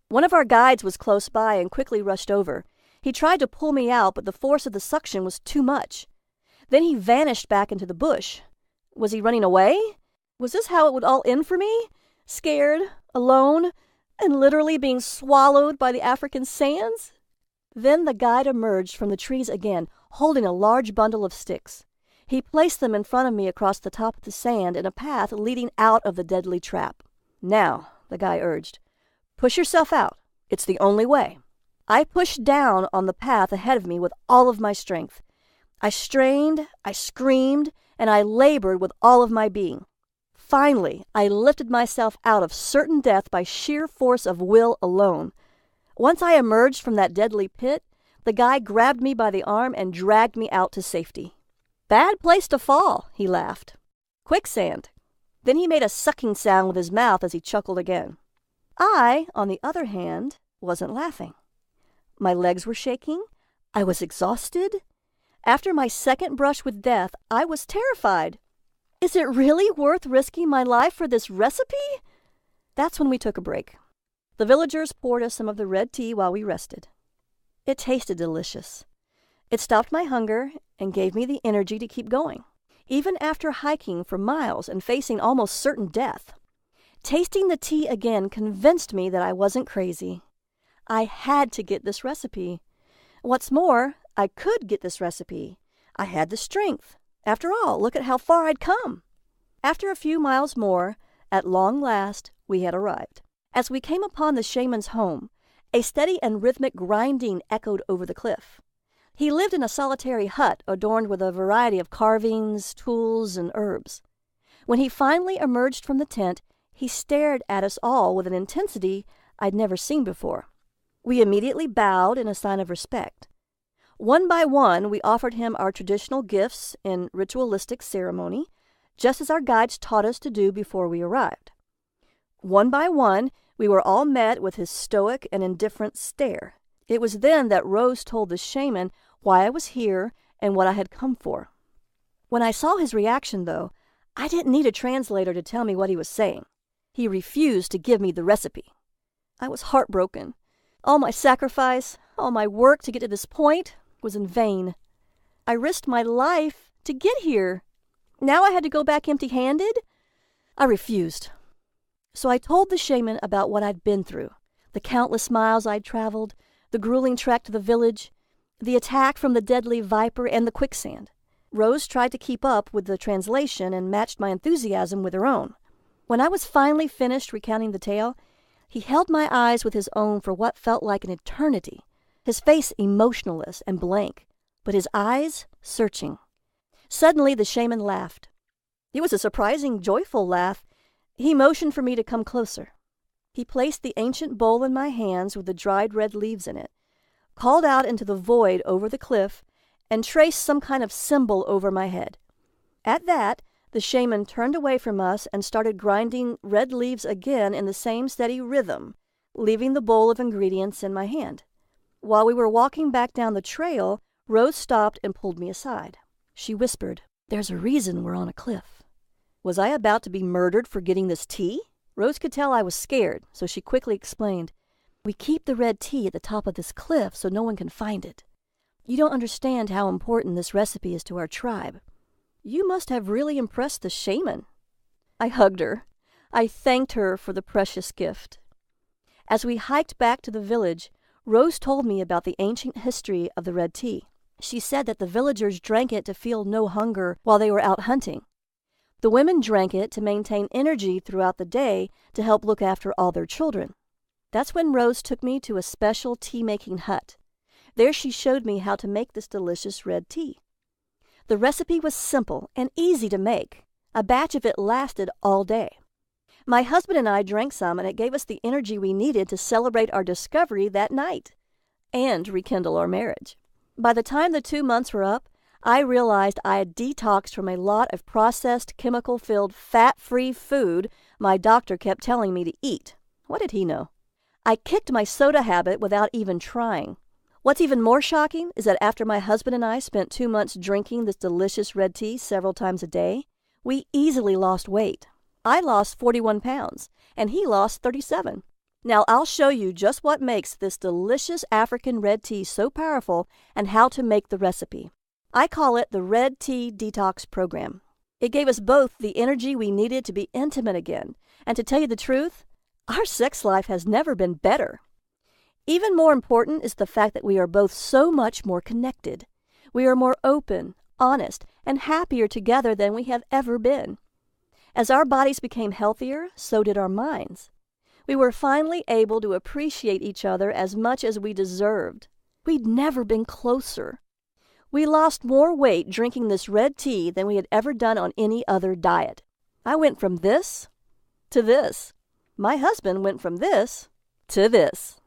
A: One of our guides was close by and quickly rushed over. He tried to pull me out, but the force of the suction was too much. Then he vanished back into the bush. Was he running away? Was this how it would all end for me? Scared, alone, and literally being swallowed by the African sands? Then the guide emerged from the trees again, holding a large bundle of sticks. He placed them in front of me across the top of the sand in a path leading out of the deadly trap. Now, the guy urged, push yourself out. It's the only way. I pushed down on the path ahead of me with all of my strength. I strained, I screamed, and I labored with all of my being. Finally, I lifted myself out of certain death by sheer force of will alone. Once I emerged from that deadly pit, the guy grabbed me by the arm and dragged me out to safety. Bad place to fall, he laughed. Quicksand. Then he made a sucking sound with his mouth as he chuckled again. I, on the other hand, wasn't laughing. My legs were shaking. I was exhausted. After my second brush with death, I was terrified. Is it really worth risking my life for this recipe? That's when we took a break. The villagers poured us some of the red tea while we rested. It tasted delicious. It stopped my hunger and gave me the energy to keep going, even after hiking for miles and facing almost certain death. Tasting the tea again convinced me that I wasn't crazy. I had to get this recipe. What's more, I could get this recipe. I had the strength. After all, look at how far I'd come. After a few miles more, at long last, we had arrived. As we came upon the shaman's home, a steady and rhythmic grinding echoed over the cliff. He lived in a solitary hut adorned with a variety of carvings, tools, and herbs. When he finally emerged from the tent, he stared at us all with an intensity I'd never seen before. We immediately bowed in a sign of respect. One by one, we offered him our traditional gifts in ritualistic ceremony, just as our guides taught us to do before we arrived. One by one, we were all met with his stoic and indifferent stare. It was then that Rose told the shaman why I was here and what I had come for. When I saw his reaction, though, I didn't need a translator to tell me what he was saying. He refused to give me the recipe. I was heartbroken. All my sacrifice, all my work to get to this point was in vain. I risked my life to get here. Now I had to go back empty-handed? I refused. So I told the shaman about what I'd been through, the countless miles I'd traveled, the grueling trek to the village, the attack from the deadly viper, and the quicksand. Rose tried to keep up with the translation and matched my enthusiasm with her own. When I was finally finished recounting the tale, he held my eyes with his own for what felt like an eternity, his face emotionless and blank, but his eyes searching. Suddenly the shaman laughed. It was a surprising, joyful laugh. He motioned for me to come closer. He placed the ancient bowl in my hands with the dried red leaves in it, called out into the void over the cliff, and traced some kind of symbol over my head. At that, The shaman turned away from us and started grinding red leaves again in the same steady rhythm, leaving the bowl of ingredients in my hand. While we were walking back down the trail, Rose stopped and pulled me aside. She whispered, "There's a reason we're on a cliff." Was I about to be murdered for getting this tea? Rose could tell I was scared, so she quickly explained, "We keep the red tea at the top of this cliff so no one can find it. You don't understand how important this recipe is to our tribe." "You must have really impressed the shaman." I hugged her. I thanked her for the precious gift. As we hiked back to the village, Rose told me about the ancient history of the red tea. She said that the villagers drank it to feel no hunger while they were out hunting. The women drank it to maintain energy throughout the day to help look after all their children. That's when Rose took me to a special tea-making hut. There she showed me how to make this delicious red tea. The recipe was simple and easy to make. A batch of it lasted all day. My husband and I drank some, and it gave us the energy we needed to celebrate our discovery that night and rekindle our marriage. By the time the 2 months were up, I realized I had detoxed from a lot of processed, chemical-filled, fat-free food my doctor kept telling me to eat. What did he know? I kicked my soda habit without even trying. What's even more shocking is that after my husband and I spent 2 months drinking this delicious red tea several times a day, we easily lost weight. I lost 41 pounds, and he lost 37. Now I'll show you just what makes this delicious African red tea so powerful and how to make the recipe. I call it the Red Tea Detox program. It gave us both the energy we needed to be intimate again, and to tell you the truth, our sex life has never been better. Even more important is the fact that we are both so much more connected. We are more open, honest, and happier together than we have ever been. As our bodies became healthier, so did our minds. We were finally able to appreciate each other as much as we deserved. We'd never been closer. We lost more weight drinking this red tea than we had ever done on any other diet. I went from this to this. My husband went from this to this.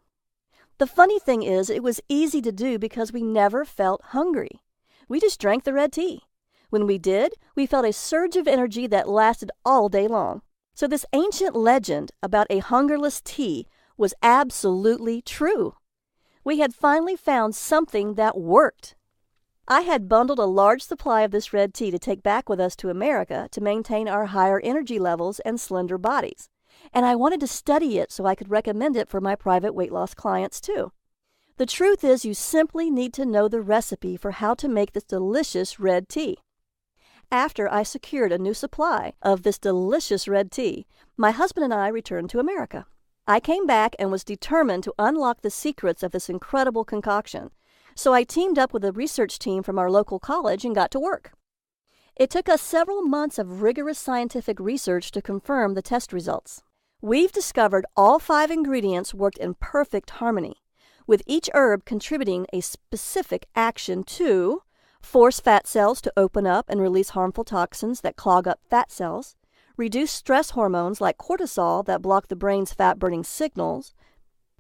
A: The funny thing is, it was easy to do because we never felt hungry. We just drank the red tea. When we did, we felt a surge of energy that lasted all day long. So this ancient legend about a hungerless tea was absolutely true. We had finally found something that worked. I had bundled a large supply of this red tea to take back with us to America to maintain our higher energy levels and slender bodies. And I wanted to study it so I could recommend it for my private weight loss clients too. The truth is, you simply need to know the recipe for how to make this delicious red tea. After I secured a new supply of this delicious red tea, my husband and I returned to America. I came back and was determined to unlock the secrets of this incredible concoction, so I teamed up with a research team from our local college and got to work. It took us several months of rigorous scientific research to confirm the test results. We've discovered all 5 ingredients worked in perfect harmony, with each herb contributing a specific action to force fat cells to open up and release harmful toxins that clog up fat cells, reduce stress hormones like cortisol that block the brain's fat-burning signals,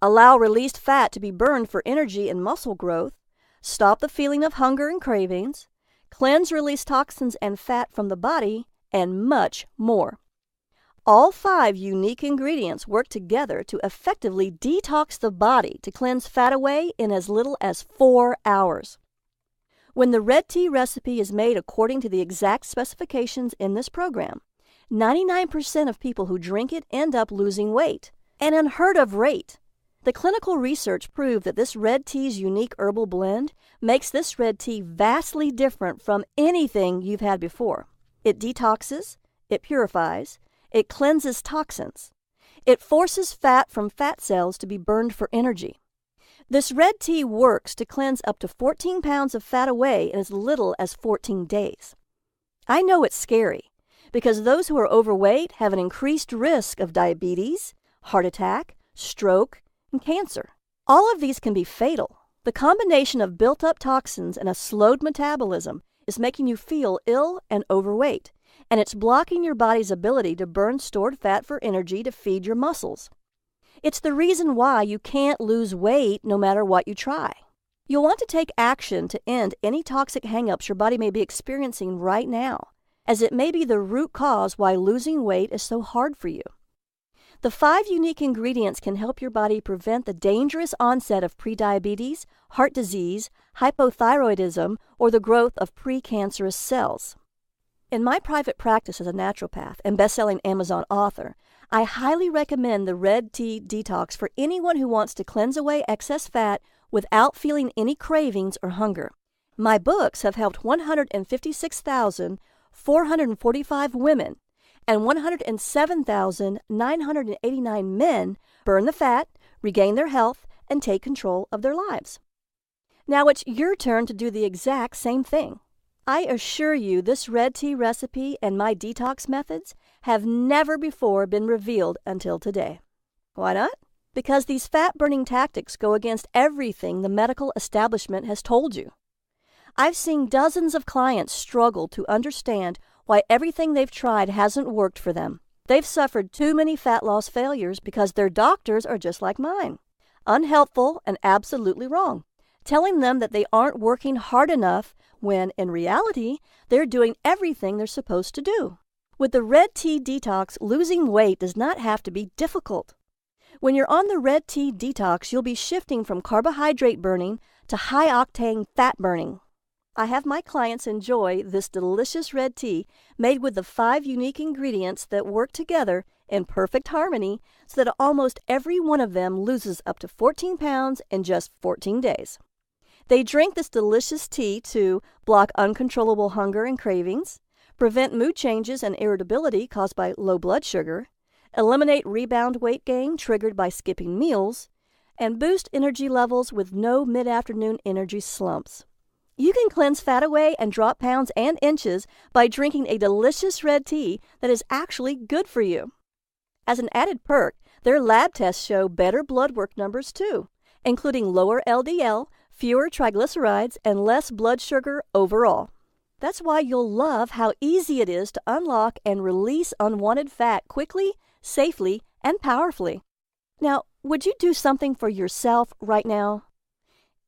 A: allow released fat to be burned for energy and muscle growth, stop the feeling of hunger and cravings, cleanse release toxins and fat from the body, and much more. All 5 unique ingredients work together to effectively detox the body to cleanse fat away in as little as 4 hours. When the red tea recipe is made according to the exact specifications in this program, 99% of people who drink it end up losing weight, an unheard of rate. The clinical research proved that this red tea's unique herbal blend makes this red tea vastly different from anything you've had before. It detoxes, it purifies, it cleanses toxins. It forces fat from fat cells to be burned for energy. This red tea works to cleanse up to 14 pounds of fat away in as little as 14 days. I know it's scary because those who are overweight have an increased risk of diabetes, heart attack, stroke, and cancer. All of these can be fatal. The combination of built-up toxins and a slowed metabolism is making you feel ill and overweight, and it's blocking your body's ability to burn stored fat for energy to feed your muscles. It's the reason why you can't lose weight no matter what you try. You'll want to take action to end any toxic hang-ups your body may be experiencing right now. as it may be the root cause why losing weight is so hard for you. The 5 unique ingredients can help your body prevent the dangerous onset of prediabetes, heart disease, hypothyroidism, or the growth of precancerous cells. In my private practice as a naturopath and best-selling Amazon author, I highly recommend the Red Tea Detox for anyone who wants to cleanse away excess fat without feeling any cravings or hunger. My books have helped 156,445 women and 107,989 men burn the fat, regain their health, and take control of their lives. Now it's your turn to do the exact same thing. I assure you this red tea recipe and my detox methods have never before been revealed until today. Why not? Because these fat-burning tactics go against everything the medical establishment has told you. I've seen dozens of clients struggle to understand why everything they've tried hasn't worked for them. They've suffered too many fat loss failures because their doctors are just like mine, unhelpful and absolutely wrong, telling them that they aren't working hard enough when, in reality, they're doing everything they're supposed to do. With the Red Tea Detox, losing weight does not have to be difficult. When you're on the Red Tea Detox, you'll be shifting from carbohydrate burning to high-octane fat burning. I have my clients enjoy this delicious red tea made with the 5 unique ingredients that work together in perfect harmony so that almost every one of them loses up to 14 pounds in just 14 days. They drink this delicious tea to block uncontrollable hunger and cravings, prevent mood changes and irritability caused by low blood sugar, eliminate rebound weight gain triggered by skipping meals, and boost energy levels with no mid-afternoon energy slumps. You can cleanse fat away and drop pounds and inches by drinking a delicious red tea that is actually good for you. As an added perk, their lab tests show better blood work numbers too, including lower LDL, fewer triglycerides, and less blood sugar overall. That's why you'll love how easy it is to unlock and release unwanted fat quickly, safely, and powerfully. Now, would you do something for yourself right now?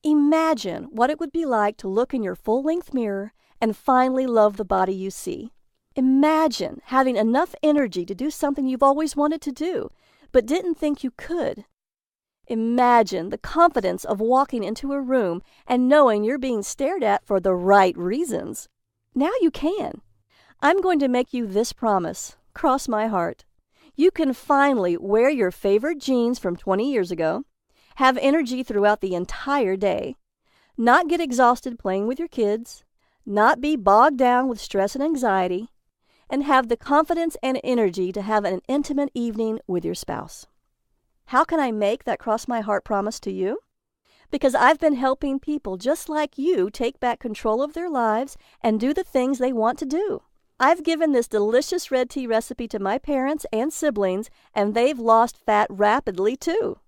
A: Imagine what it would be like to look in your full-length mirror and finally love the body you see. Imagine having enough energy to do something you've always wanted to do, but didn't think you could. Imagine the confidence of walking into a room and knowing you're being stared at for the right reasons. Now you can. I'm going to make you this promise. Cross my heart. You can finally wear your favorite jeans from 20 years ago, have energy throughout the entire day, not get exhausted playing with your kids, not be bogged down with stress and anxiety, and have the confidence and energy to have an intimate evening with your spouse. How can I make that cross my heart promise to you? Because I've been helping people just like you take back control of their lives and do the things they want to do. I've given this delicious red tea recipe to my parents and siblings, and they've lost fat rapidly too.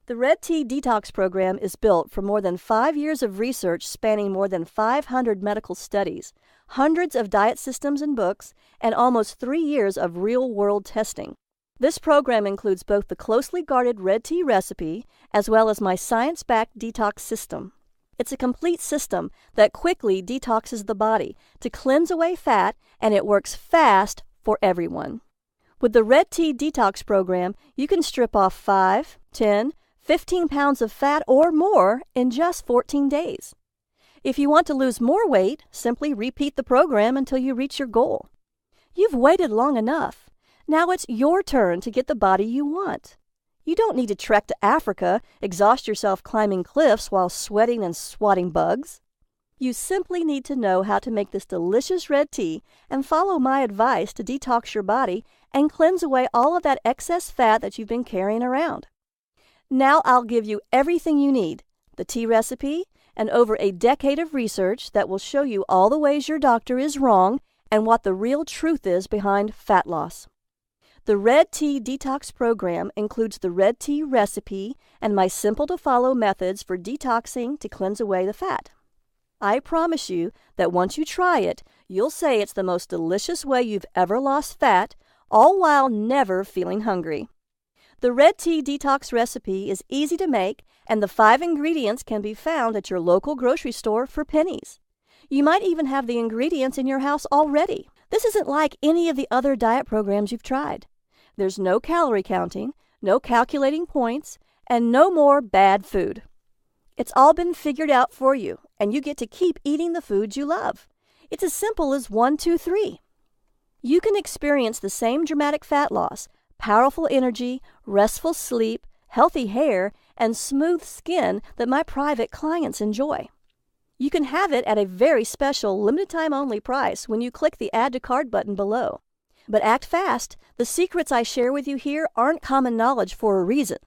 A: The Red Tea Detox program is built from more than 5 years of research spanning more than 500 medical studies, hundreds of diet systems and books, and almost 3 years of real-world testing. This program includes both the closely guarded red tea recipe as well as my science-backed detox system. It's a complete system that quickly detoxes the body to cleanse away fat, and it works fast for everyone. With the Red Tea Detox program, you can strip off 5, 10, 15 pounds of fat or more in just 14 days. If you want to lose more weight, simply repeat the program until you reach your goal. You've waited long enough. Now it's your turn to get the body you want. You don't need to trek to Africa, exhaust yourself climbing cliffs while sweating and swatting bugs. You simply need to know how to make this delicious red tea and follow my advice to detox your body and cleanse away all of that excess fat that you've been carrying around. Now I'll give you everything you need, the tea recipe, and over a decade of research that will show you all the ways your doctor is wrong and what the real truth is behind fat loss. The Red Tea Detox program includes the red tea recipe and my simple-to-follow methods for detoxing to cleanse away the fat. I promise you that once you try it, you'll say it's the most delicious way you've ever lost fat, all while never feeling hungry. The Red Tea Detox recipe is easy to make, and the 5 ingredients can be found at your local grocery store for pennies. You might even have the ingredients in your house already. This isn't like any of the other diet programs you've tried. There's no calorie counting, no calculating points, and no more bad food. It's all been figured out for you, and you get to keep eating the foods you love. It's as simple as 1, 2, 3. You can experience the same dramatic fat loss, powerful energy, restful sleep, healthy hair, and smooth skin that my private clients enjoy. You can have it at a very special, limited-time-only price when you click the Add to Cart button below. But act fast. The secrets I share with you here aren't common knowledge for a reason.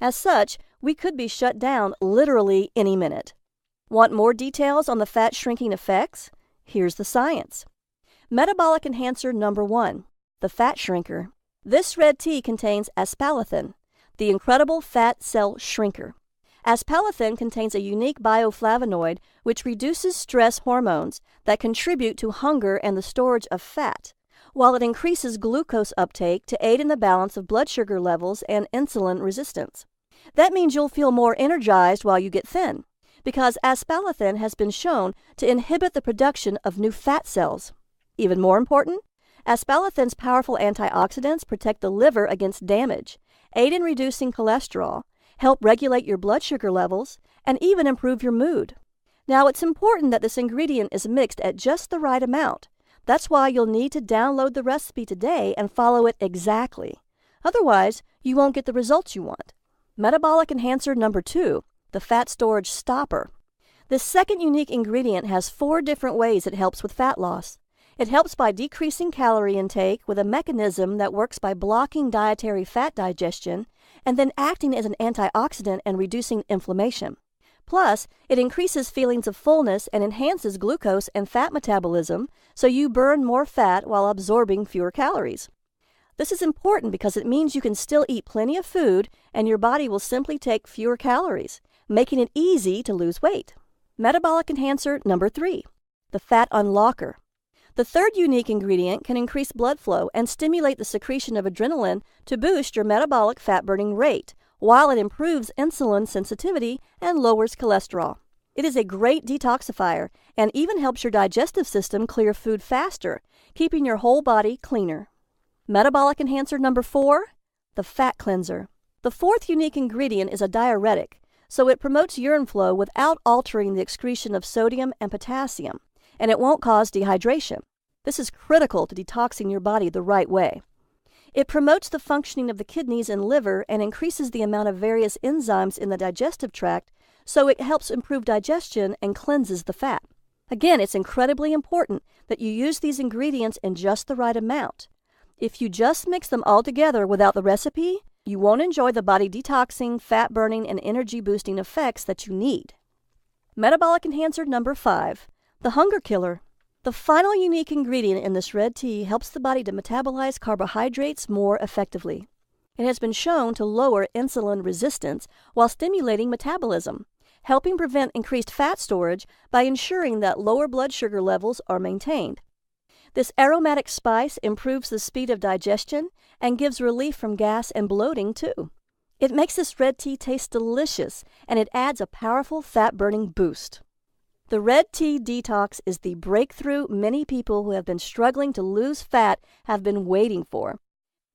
A: As such, we could be shut down literally any minute. Want more details on the fat-shrinking effects? Here's the science. Metabolic enhancer number 1, the fat shrinker. This red tea contains aspartame, the incredible fat cell shrinker. Aspartame contains a unique bioflavonoid which reduces stress hormones that contribute to hunger and the storage of fat, while it increases glucose uptake to aid in the balance of blood sugar levels and insulin resistance. That means you'll feel more energized while you get thin, because aspartame has been shown to inhibit the production of new fat cells. Even more important, aspartame's powerful antioxidants protect the liver against damage, aid in reducing cholesterol, help regulate your blood sugar levels, and even improve your mood. Now, it's important that this ingredient is mixed at just the right amount. That's why you'll need to download the recipe today and follow it exactly. Otherwise, you won't get the results you want. Metabolic enhancer number 2, the fat storage stopper. This second unique ingredient has 4 different ways it helps with fat loss. It helps by decreasing calorie intake with a mechanism that works by blocking dietary fat digestion and then acting as an antioxidant and reducing inflammation. Plus, it increases feelings of fullness and enhances glucose and fat metabolism so you burn more fat while absorbing fewer calories. This is important because it means you can still eat plenty of food and your body will simply take fewer calories, making it easy to lose weight. Metabolic enhancer number 3, the fat unlocker. The third unique ingredient can increase blood flow and stimulate the secretion of adrenaline to boost your metabolic fat-burning rate, while it improves insulin sensitivity and lowers cholesterol. It is a great detoxifier and even helps your digestive system clear food faster, keeping your whole body cleaner. Metabolic enhancer number 4, the fat cleanser. The fourth unique ingredient is a diuretic, so it promotes urine flow without altering the excretion of sodium and potassium, and it won't cause dehydration. This is critical to detoxing your body the right way. It promotes the functioning of the kidneys and liver and increases the amount of various enzymes in the digestive tract, so it helps improve digestion and cleanses the fat. Again, it's incredibly important that you use these ingredients in just the right amount. If you just mix them all together without the recipe, you won't enjoy the body detoxing, fat burning, and energy boosting effects that you need. Metabolic enhancer number 5, the hunger killer. The final unique ingredient in this red tea helps the body to metabolize carbohydrates more effectively. It has been shown to lower insulin resistance while stimulating metabolism, helping prevent increased fat storage by ensuring that lower blood sugar levels are maintained. This aromatic spice improves the speed of digestion and gives relief from gas and bloating too. It makes this red tea taste delicious, and it adds a powerful fat-burning boost. The Red Tea Detox is the breakthrough many people who have been struggling to lose fat have been waiting for.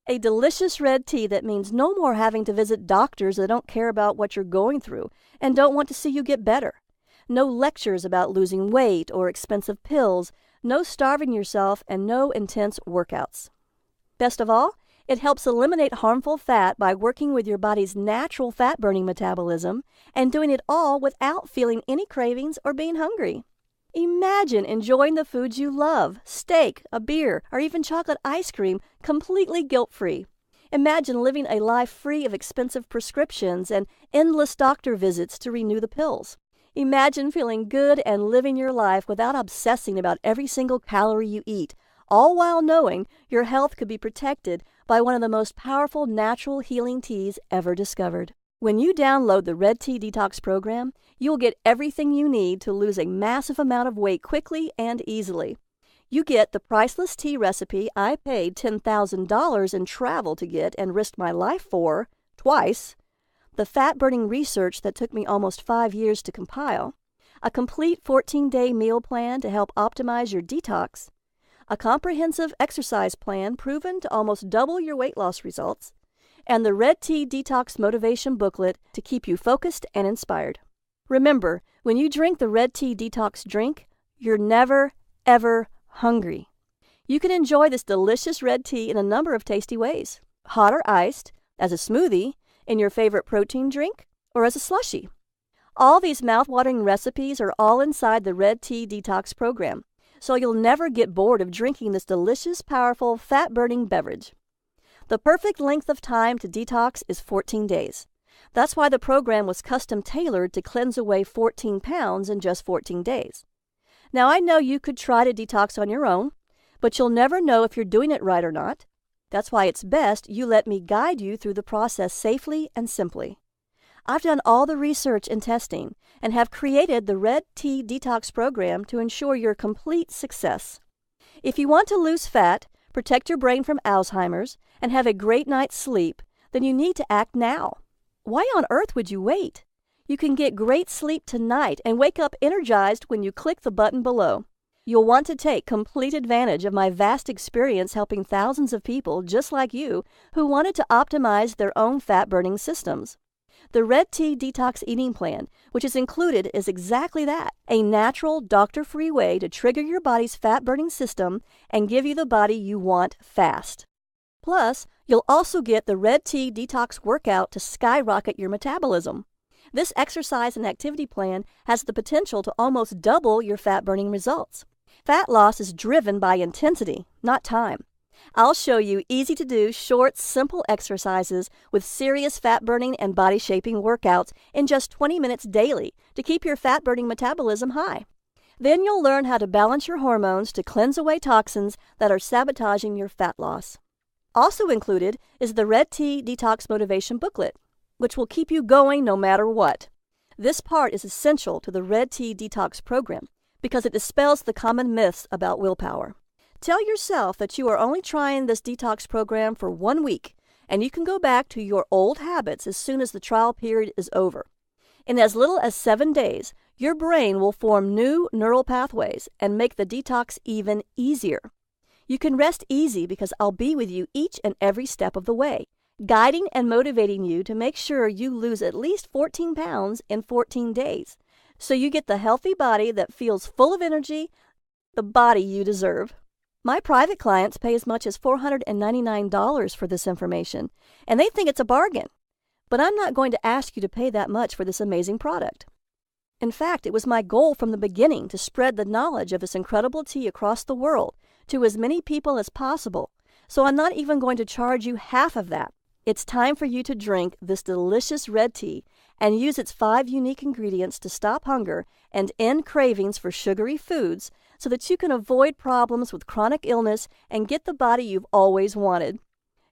A: A delicious red tea that means no more having to visit doctors that don't care about what you're going through and don't want to see you get better. No lectures about losing weight or expensive pills, no starving yourself, and no intense workouts. Best of all, it helps eliminate harmful fat by working with your body's natural fat-burning metabolism and doing it all without feeling any cravings or being hungry. Imagine enjoying the foods you love, steak, a beer, or even chocolate ice cream, completely guilt-free. Imagine living a life free of expensive prescriptions and endless doctor visits to renew the pills. Imagine feeling good and living your life without obsessing about every single calorie you eat, all while knowing your health could be protected by one of the most powerful natural healing teas ever discovered. When you download the Red Tea Detox program, you'll get everything you need to lose a massive amount of weight quickly and easily. You get the priceless tea recipe I paid $10,000 in travel to get and risked my life for, twice, the fat-burning research that took me almost 5 years to compile, a complete 14-day meal plan to help optimize your detox, a comprehensive exercise plan proven to almost double your weight loss results, and the Red Tea Detox Motivation Booklet to keep you focused and inspired. Remember, when you drink the Red Tea Detox drink, you're never, ever hungry. You can enjoy this delicious red tea in a number of tasty ways: hot or iced, as a smoothie, in your favorite protein drink, or as a slushie. All these mouth-watering recipes are all inside the Red Tea Detox program, so you'll never get bored of drinking this delicious, powerful, fat-burning beverage. The perfect length of time to detox is 14 days. That's why the program was custom-tailored to cleanse away 14 pounds in just 14 days. Now, I know you could try to detox on your own, but you'll never know if you're doing it right or not. That's why it's best you let me guide you through the process safely and simply. I've done all the research and testing and have created the Red Tea Detox program to ensure your complete success. If you want to lose fat, protect your brain from Alzheimer's, and have a great night's sleep, then you need to act now. Why on earth would you wait? You can get great sleep tonight and wake up energized when you click the button below. You'll want to take complete advantage of my vast experience helping thousands of people just like you who wanted to optimize their own fat-burning systems. The Red Tea Detox Eating Plan, which is included, is exactly that: a natural, doctor-free way to trigger your body's fat-burning system and give you the body you want fast. Plus, you'll also get the Red Tea Detox Workout to skyrocket your metabolism. This exercise and activity plan has the potential to almost double your fat-burning results. Fat loss is driven by intensity, not time. I'll show you easy-to-do, short, simple exercises with serious fat-burning and body-shaping workouts in just 20 minutes daily to keep your fat-burning metabolism high. Then you'll learn how to balance your hormones to cleanse away toxins that are sabotaging your fat loss. Also included is the Red Tea Detox Motivation Booklet, which will keep you going no matter what. This part is essential to the Red Tea Detox program because it dispels the common myths about willpower. Tell yourself that you are only trying this detox program for 1 week, and you can go back to your old habits as soon as the trial period is over. In as little as 7 days, your brain will form new neural pathways and make the detox even easier. You can rest easy because I'll be with you each and every step of the way, guiding and motivating you to make sure you lose at least 14 pounds in 14 days, so you get the healthy body that feels full of energy, the body you deserve. My private clients pay as much as $499 for this information, and they think it's a bargain. But I'm not going to ask you to pay that much for this amazing product. In fact, it was my goal from the beginning to spread the knowledge of this incredible tea across the world to as many people as possible, so I'm not even going to charge you half of that. It's time for you to drink this delicious red tea and use its 5 unique ingredients to stop hunger and end cravings for sugary foods so that you can avoid problems with chronic illness and get the body you've always wanted.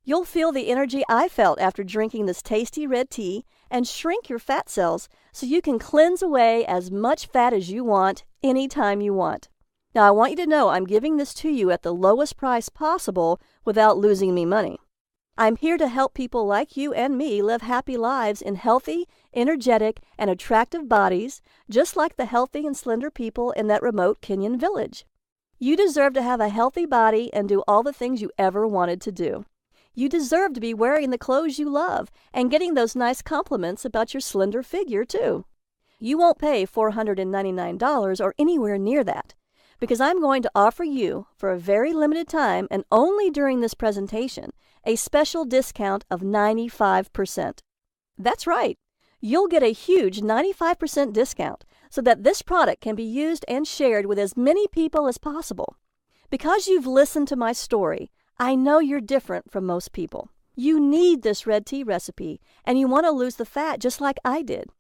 A: You'll feel the energy I felt after drinking this tasty red tea and shrink your fat cells so you can cleanse away as much fat as you want anytime you want. Now, I want you to know I'm giving this to you at the lowest price possible without losing me money. I'm here to help people like you and me live happy lives in healthy, energetic, and attractive bodies, just like the healthy and slender people in that remote Kenyan village. You deserve to have a healthy body and do all the things you ever wanted to do. You deserve to be wearing the clothes you love and getting those nice compliments about your slender figure, too. You won't pay $499 or anywhere near that, because I'm going to offer you, for a very limited time and only during this presentation, a special discount of 95%. That's right. You'll get a huge 95% discount so that this product can be used and shared with as many people as possible. Because you've listened to my story, I know you're different from most people. You need this red tea recipe, and you want to lose the fat just like I did.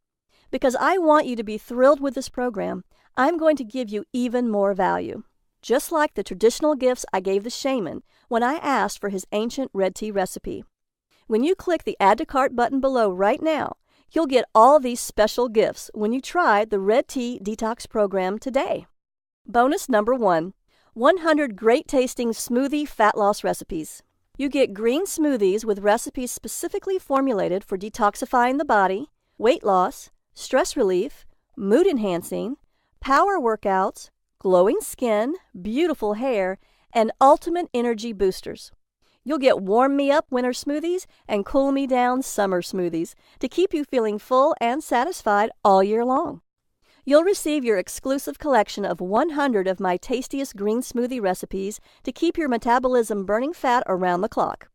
A: Because I want you to be thrilled with this program, I'm going to give you even more value. Just like the traditional gifts I gave the shaman when I asked for his ancient red tea recipe. When you click the Add to Cart button below right now, you'll get all these special gifts when you try the Red Tea Detox program today. Bonus number 1, 100 great-tasting smoothie fat loss recipes. You get green smoothies with recipes specifically formulated for detoxifying the body, weight loss, stress relief, mood enhancing, power workouts, glowing skin, beautiful hair, and ultimate energy boosters. You'll get warm me up winter smoothies and cool me down summer smoothies to keep you feeling full and satisfied all year long. You'll receive your exclusive collection of 100 of my tastiest green smoothie recipes to keep your metabolism burning fat around the clock.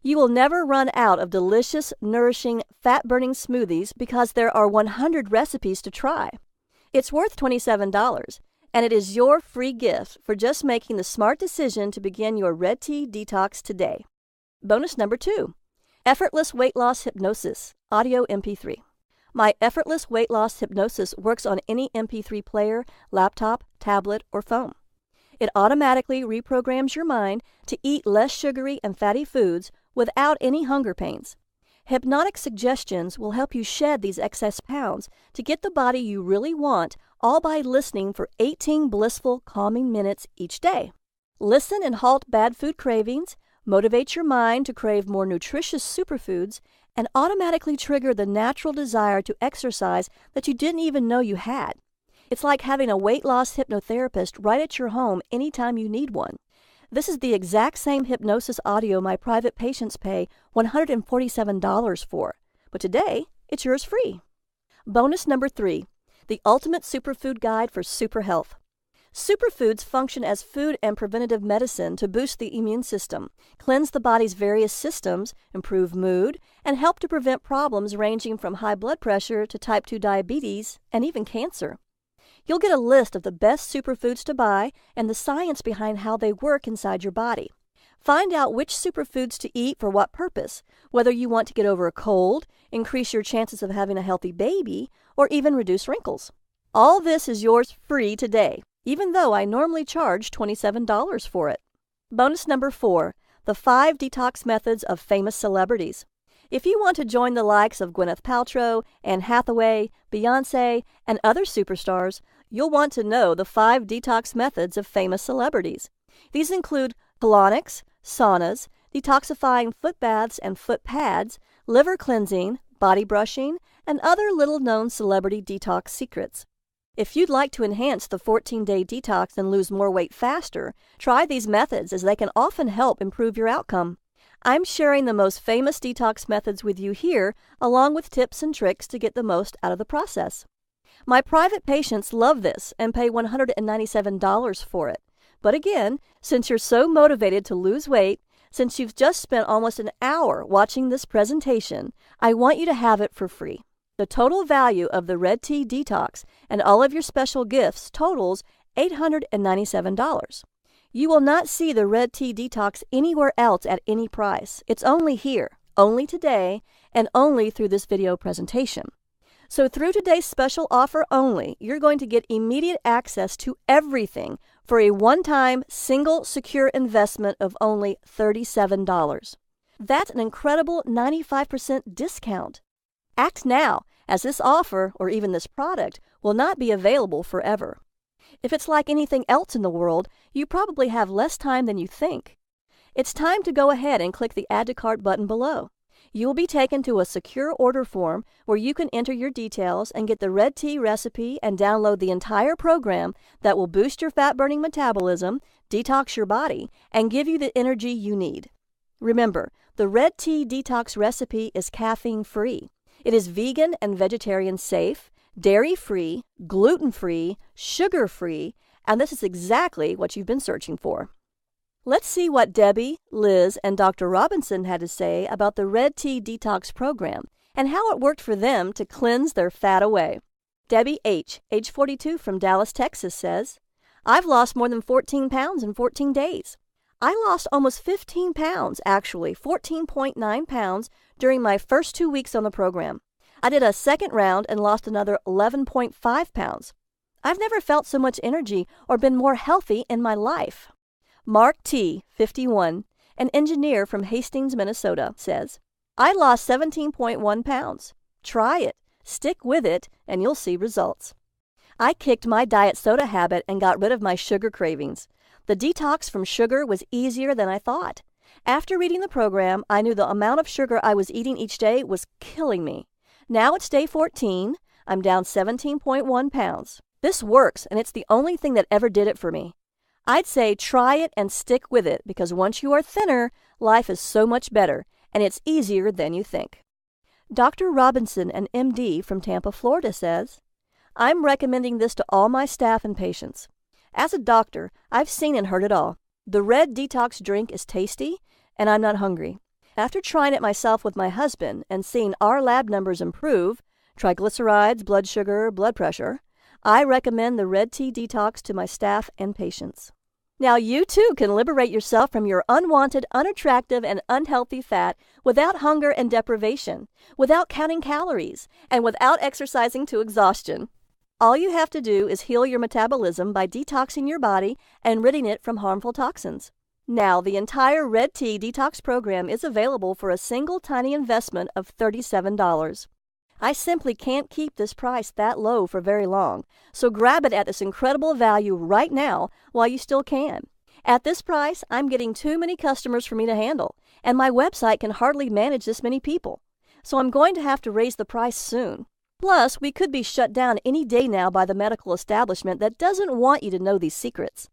A: You will never run out of delicious, nourishing, fat-burning smoothies because there are 100 recipes to try. It's worth $27, and it is your free gift for just making the smart decision to begin your Red Tea Detox today. Bonus number 2, Effortless Weight Loss Hypnosis, Audio MP3. My effortless weight loss hypnosis works on any MP3 player, laptop, tablet, or phone. It automatically reprograms your mind to eat less sugary and fatty foods without any hunger pains. Hypnotic suggestions will help you shed these excess pounds to get the body you really want, all by listening for 18 blissful, calming minutes each day. Listen and halt bad food cravings, motivate your mind to crave more nutritious superfoods, and automatically trigger the natural desire to exercise that you didn't even know you had. It's like having a weight loss hypnotherapist right at your home anytime you need one. This is the exact same hypnosis audio my private patients pay $147 for, but today it's yours free. Bonus number 3, the Ultimate Superfood Guide for Super Health. Superfoods function as food and preventative medicine to boost the immune system, cleanse the body's various systems, improve mood, and help to prevent problems ranging from high blood pressure to type 2 diabetes and even cancer. You'll get a list of the best superfoods to buy and the science behind how they work inside your body. Find out which superfoods to eat for what purpose, whether you want to get over a cold, increase your chances of having a healthy baby, or even reduce wrinkles. All this is yours free today, even though I normally charge $27 for it. Bonus number 4, the 5 detox methods of famous celebrities. If you want to join the likes of Gwyneth Paltrow, Anne Hathaway, Beyonce, and other superstars, you'll want to know the 5 detox methods of famous celebrities. These include colonics, saunas, detoxifying foot baths and foot pads, liver cleansing, body brushing, and other little-known celebrity detox secrets. If you'd like to enhance the 14-day detox and lose more weight faster, try these methods as they can often help improve your outcome. I'm sharing the most famous detox methods with you here, along with tips and tricks to get the most out of the process. My private patients love this and pay $197 for it. But again, since you're so motivated to lose weight, since you've just spent almost an hour watching this presentation, I want you to have it for free. The total value of the Red Tea Detox and all of your special gifts totals $897. You will not see the Red Tea Detox anywhere else at any price. It's only here, only today, and only through this video presentation. So through today's special offer only, you're going to get immediate access to everything for a one-time, single, secure investment of only $37. That's an incredible 95% discount. Act now, as this offer, or even this product, will not be available forever. If it's like anything else in the world, you probably have less time than you think. It's time to go ahead and click the Add to Cart button below. You will be taken to a secure order form where you can enter your details and get the Red Tea recipe and download the entire program that will boost your fat-burning metabolism, detox your body, and give you the energy you need. Remember, the Red Tea Detox recipe is caffeine-free. It is vegan and vegetarian safe, dairy-free, gluten-free, sugar-free, and this is exactly what you've been searching for. Let's see what Debbie, Liz, and Dr. Robinson had to say about the Red Tea Detox program and how it worked for them to cleanse their fat away. Debbie H., age 42 from Dallas, Texas, says, I've lost more than 14 pounds in 14 days. I lost almost 15 pounds, actually 14.9 pounds, during my first 2 weeks on the program. I did a second round and lost another 11.5 pounds. I've never felt so much energy or been more healthy in my life. Mark T., 51, an engineer from Hastings, Minnesota, says, I lost 17.1 pounds. Try it, stick with it, and you'll see results. I kicked my diet soda habit and got rid of my sugar cravings. The detox from sugar was easier than I thought. After reading the program, I knew the amount of sugar I was eating each day was killing me. Now it's day 14. I'm down 17.1 pounds. This works, and it's the only thing that ever did it for me. I'd say try it and stick with it because once you are thinner, life is so much better and it's easier than you think. Dr. Robinson, an MD from Tampa, Florida, says, I'm recommending this to all my staff and patients. As a doctor, I've seen and heard it all. The Red Detox drink is tasty, and I'm not hungry. After trying it myself with my husband and seeing our lab numbers improve, triglycerides, blood sugar, blood pressure, I recommend the Red Tea Detox to my staff and patients. Now you too can liberate yourself from your unwanted, unattractive, and unhealthy fat without hunger and deprivation, without counting calories, and without exercising to exhaustion. All you have to do is heal your metabolism by detoxing your body and ridding it from harmful toxins. Now, the entire Red Tea Detox program is available for a single tiny investment of $37. I simply can't keep this price that low for very long, so grab it at this incredible value right now while you still can. At this price, I'm getting too many customers for me to handle, and my website can hardly manage this many people, so I'm going to have to raise the price soon. Plus, we could be shut down any day now by the medical establishment that doesn't want you to know these secrets.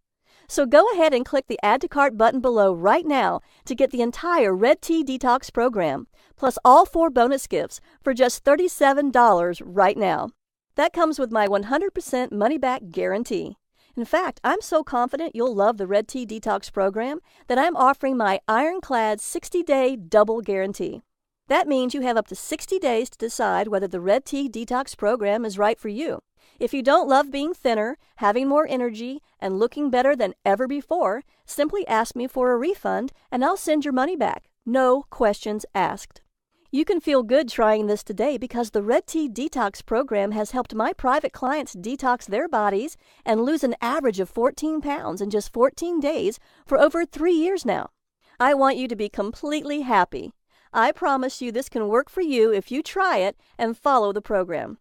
A: So go ahead and click the Add to Cart button below right now to get the entire Red Tea Detox program, plus all 4 bonus gifts for just $37 right now. That comes with my 100% money-back guarantee. In fact, I'm so confident you'll love the Red Tea Detox program that I'm offering my ironclad 60-day double guarantee. That means you have up to 60 days to decide whether the Red Tea Detox program is right for you. If you don't love being thinner, having more energy, and looking better than ever before, simply ask me for a refund and I'll send your money back. No questions asked. You can feel good trying this today because the Red Tea Detox program has helped my private clients detox their bodies and lose an average of 14 pounds in just 14 days for over 3 years now. I want you to be completely happy. I promise you this can work for you if you try it and follow the program.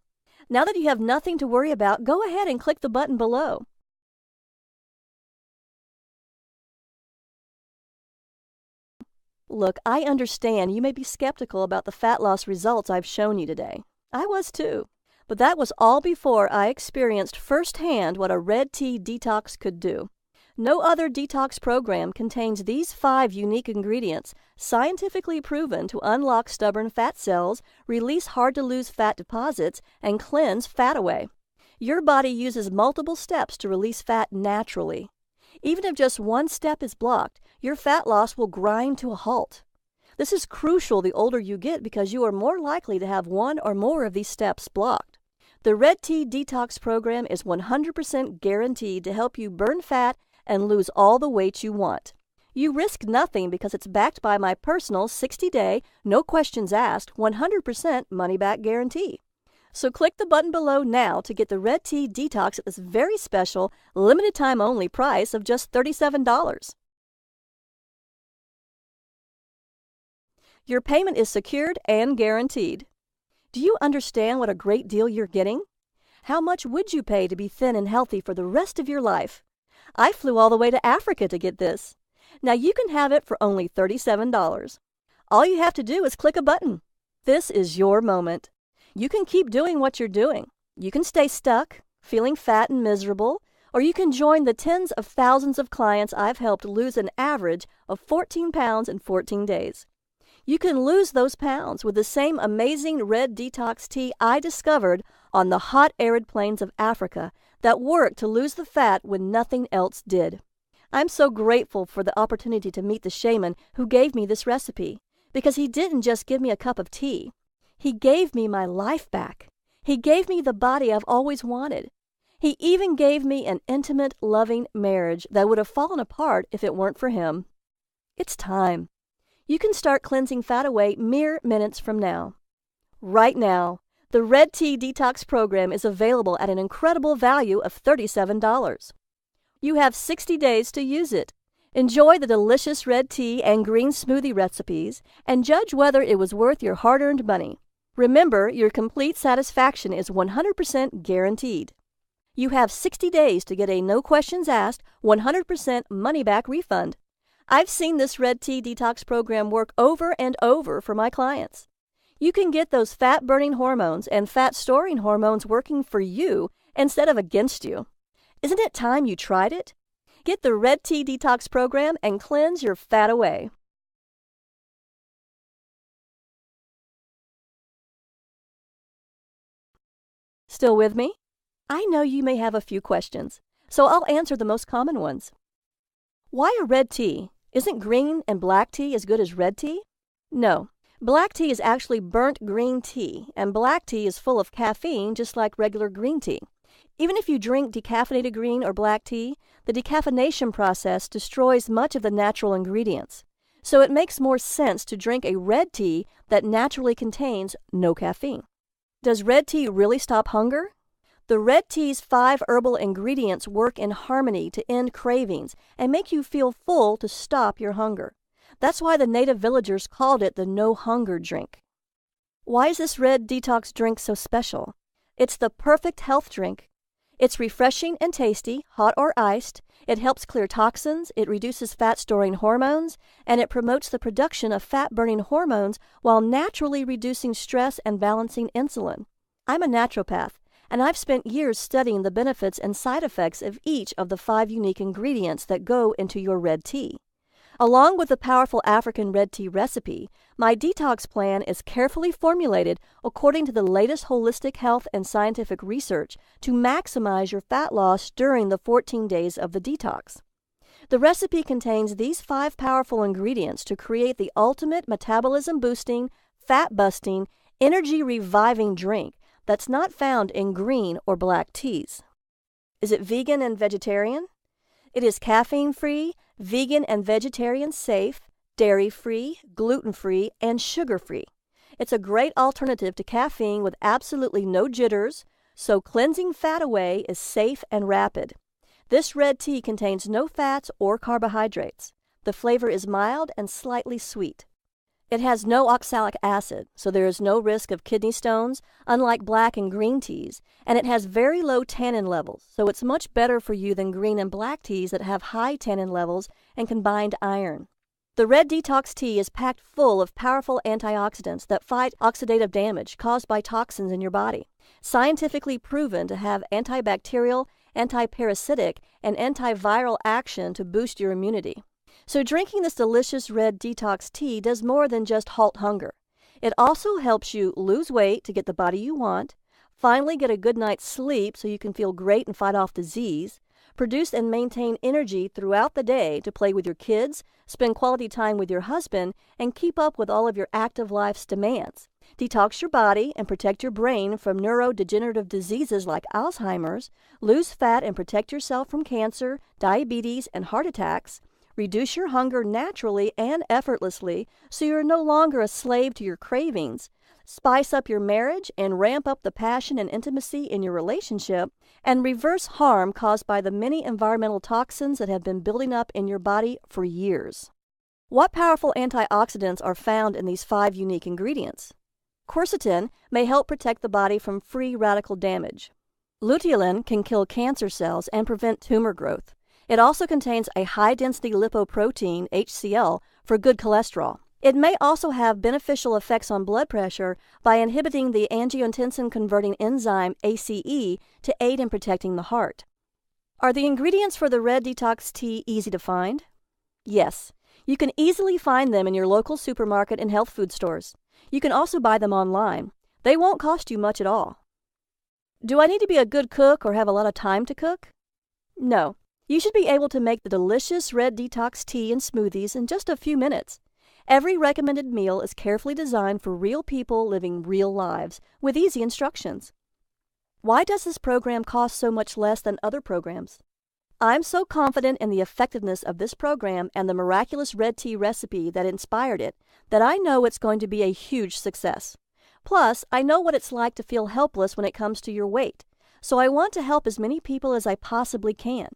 A: Now that you have nothing to worry about, go ahead and click the button below. Look, I understand you may be skeptical about the fat loss results I've shown you today. I was too. But that was all before I experienced firsthand what a Red Tea Detox could do. No other detox program contains these 5 unique ingredients, scientifically proven to unlock stubborn fat cells, release hard-to-lose fat deposits, and cleanse fat away. Your body uses multiple steps to release fat naturally. Even if just one step is blocked, your fat loss will grind to a halt. This is crucial the older you get because you are more likely to have one or more of these steps blocked. The Red Tea Detox program is 100% guaranteed to help you burn fat and lose all the weight you want. You risk nothing because it's backed by my personal 60-day, no questions asked, 100% money-back guarantee. So click the button below now to get the Red Tea Detox at this very special, limited-time-only price of just $37. Your payment is secured and guaranteed. Do you understand what a great deal you're getting? How much would you pay to be thin and healthy for the rest of your life? I flew all the way to Africa to get this. Now you can have it for only $37. All you have to do is click a button. This is your moment. You can keep doing what you're doing. You can stay stuck, feeling fat and miserable, or you can join the tens of thousands of clients I've helped lose an average of 14 pounds in 14 days. You can lose those pounds with the same amazing Red Detox Tea I discovered on the hot, arid plains of Africa that worked to lose the fat when nothing else did. I'm so grateful for the opportunity to meet the shaman who gave me this recipe, because he didn't just give me a cup of tea. He gave me my life back. He gave me the body I've always wanted. He even gave me an intimate, loving marriage that would have fallen apart if it weren't for him. It's time. You can start cleansing fat away mere minutes from now. Right now, the Red Tea Detox program is available at an incredible value of $37. You have 60 days to use it. Enjoy the delicious red tea and green smoothie recipes and judge whether it was worth your hard-earned money. Remember, your complete satisfaction is 100% guaranteed. You have 60 days to get a no-questions-asked, 100% money-back refund. I've seen this Red Tea Detox program work over and over for my clients. You can get those fat-burning hormones and fat-storing hormones working for you instead of against you. Isn't it time you tried it? Get the Red Tea Detox program and cleanse your fat away. Still with me? I know you may have a few questions, so I'll answer the most common ones. Why a red tea? Isn't green and black tea as good as red tea? No. Black tea is actually burnt green tea, and black tea is full of caffeine just like regular green tea. Even if you drink decaffeinated green or black tea, the decaffeination process destroys much of the natural ingredients. So it makes more sense to drink a red tea that naturally contains no caffeine. Does red tea really stop hunger? The red tea's 5 herbal ingredients work in harmony to end cravings and make you feel full to stop your hunger. That's why the native villagers called it the no-hunger drink. Why is this red detox drink so special? It's the perfect health drink. It's refreshing and tasty, hot or iced. It helps clear toxins, it reduces fat-storing hormones, and it promotes the production of fat-burning hormones while naturally reducing stress and balancing insulin. I'm a naturopath, and I've spent years studying the benefits and side effects of each of the 5 unique ingredients that go into your red tea. Along with the powerful African red tea recipe, my detox plan is carefully formulated according to the latest holistic health and scientific research to maximize your fat loss during the 14 days of the detox. The recipe contains these 5 powerful ingredients to create the ultimate metabolism-boosting, fat-busting, energy-reviving drink that's not found in green or black teas. Is it vegan and vegetarian? It is caffeine-free, vegan and vegetarian safe, dairy-free, gluten-free, and sugar-free. It's a great alternative to caffeine with absolutely no jitters, so cleansing fat away is safe and rapid. This red tea contains no fats or carbohydrates. The flavor is mild and slightly sweet. It has no oxalic acid, so there is no risk of kidney stones, unlike black and green teas, and it has very low tannin levels, so it's much better for you than green and black teas that have high tannin levels and combined iron. The Red Detox Tea is packed full of powerful antioxidants that fight oxidative damage caused by toxins in your body, scientifically proven to have antibacterial, antiparasitic, and antiviral action to boost your immunity. So drinking this delicious red detox tea does more than just halt hunger. It also helps you lose weight to get the body you want, finally get a good night's sleep so you can feel great and fight off disease, produce and maintain energy throughout the day to play with your kids, spend quality time with your husband, and keep up with all of your active life's demands. Detox your body and protect your brain from neurodegenerative diseases like Alzheimer's, lose fat and protect yourself from cancer, diabetes, and heart attacks. Reduce your hunger naturally and effortlessly so you're no longer a slave to your cravings. Spice up your marriage and ramp up the passion and intimacy in your relationship, and reverse harm caused by the many environmental toxins that have been building up in your body for years. What powerful antioxidants are found in these 5 unique ingredients? Quercetin may help protect the body from free radical damage. Luteolin can kill cancer cells and prevent tumor growth. It also contains a high-density lipoprotein, HCl, for good cholesterol. It may also have beneficial effects on blood pressure by inhibiting the angiotensin-converting enzyme ACE to aid in protecting the heart. Are the ingredients for the Red Detox Tea easy to find? Yes. You can easily find them in your local supermarket and health food stores. You can also buy them online. They won't cost you much at all. Do I need to be a good cook or have a lot of time to cook? No. You should be able to make the delicious Red Detox Tea and smoothies in just a few minutes. Every recommended meal is carefully designed for real people living real lives, with easy instructions. Why does this program cost so much less than other programs? I'm so confident in the effectiveness of this program and the miraculous red tea recipe that inspired it that I know it's going to be a huge success. Plus, I know what it's like to feel helpless when it comes to your weight, so I want to help as many people as I possibly can.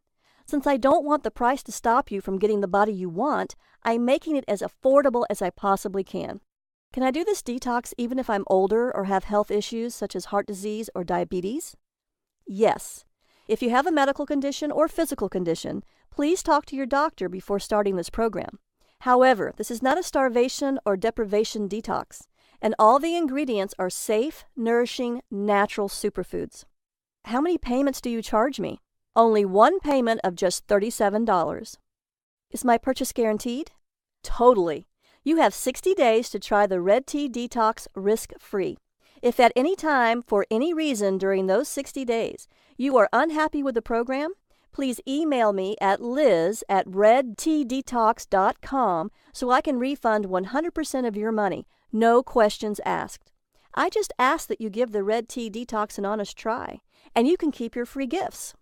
A: Since I don't want the price to stop you from getting the body you want, I'm making it as affordable as I possibly can. Can I do this detox even if I'm older or have health issues such as heart disease or diabetes? Yes. If you have a medical condition or physical condition, please talk to your doctor before starting this program. However, this is not a starvation or deprivation detox, and all the ingredients are safe, nourishing, natural superfoods. How many payments do you charge me? Only one payment of just $37. Is my purchase guaranteed? Totally. You have 60 days to try the Red Tea Detox risk-free. If at any time, for any reason during those 60 days, you are unhappy with the program, please email me at liz@redteadetox.com so I can refund 100% of your money, no questions asked. I just ask that you give the Red Tea Detox an honest try, and you can keep your free gifts.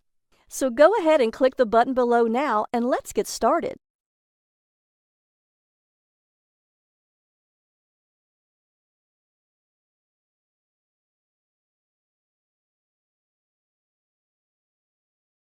A: So go ahead and click the button below now and let's get started.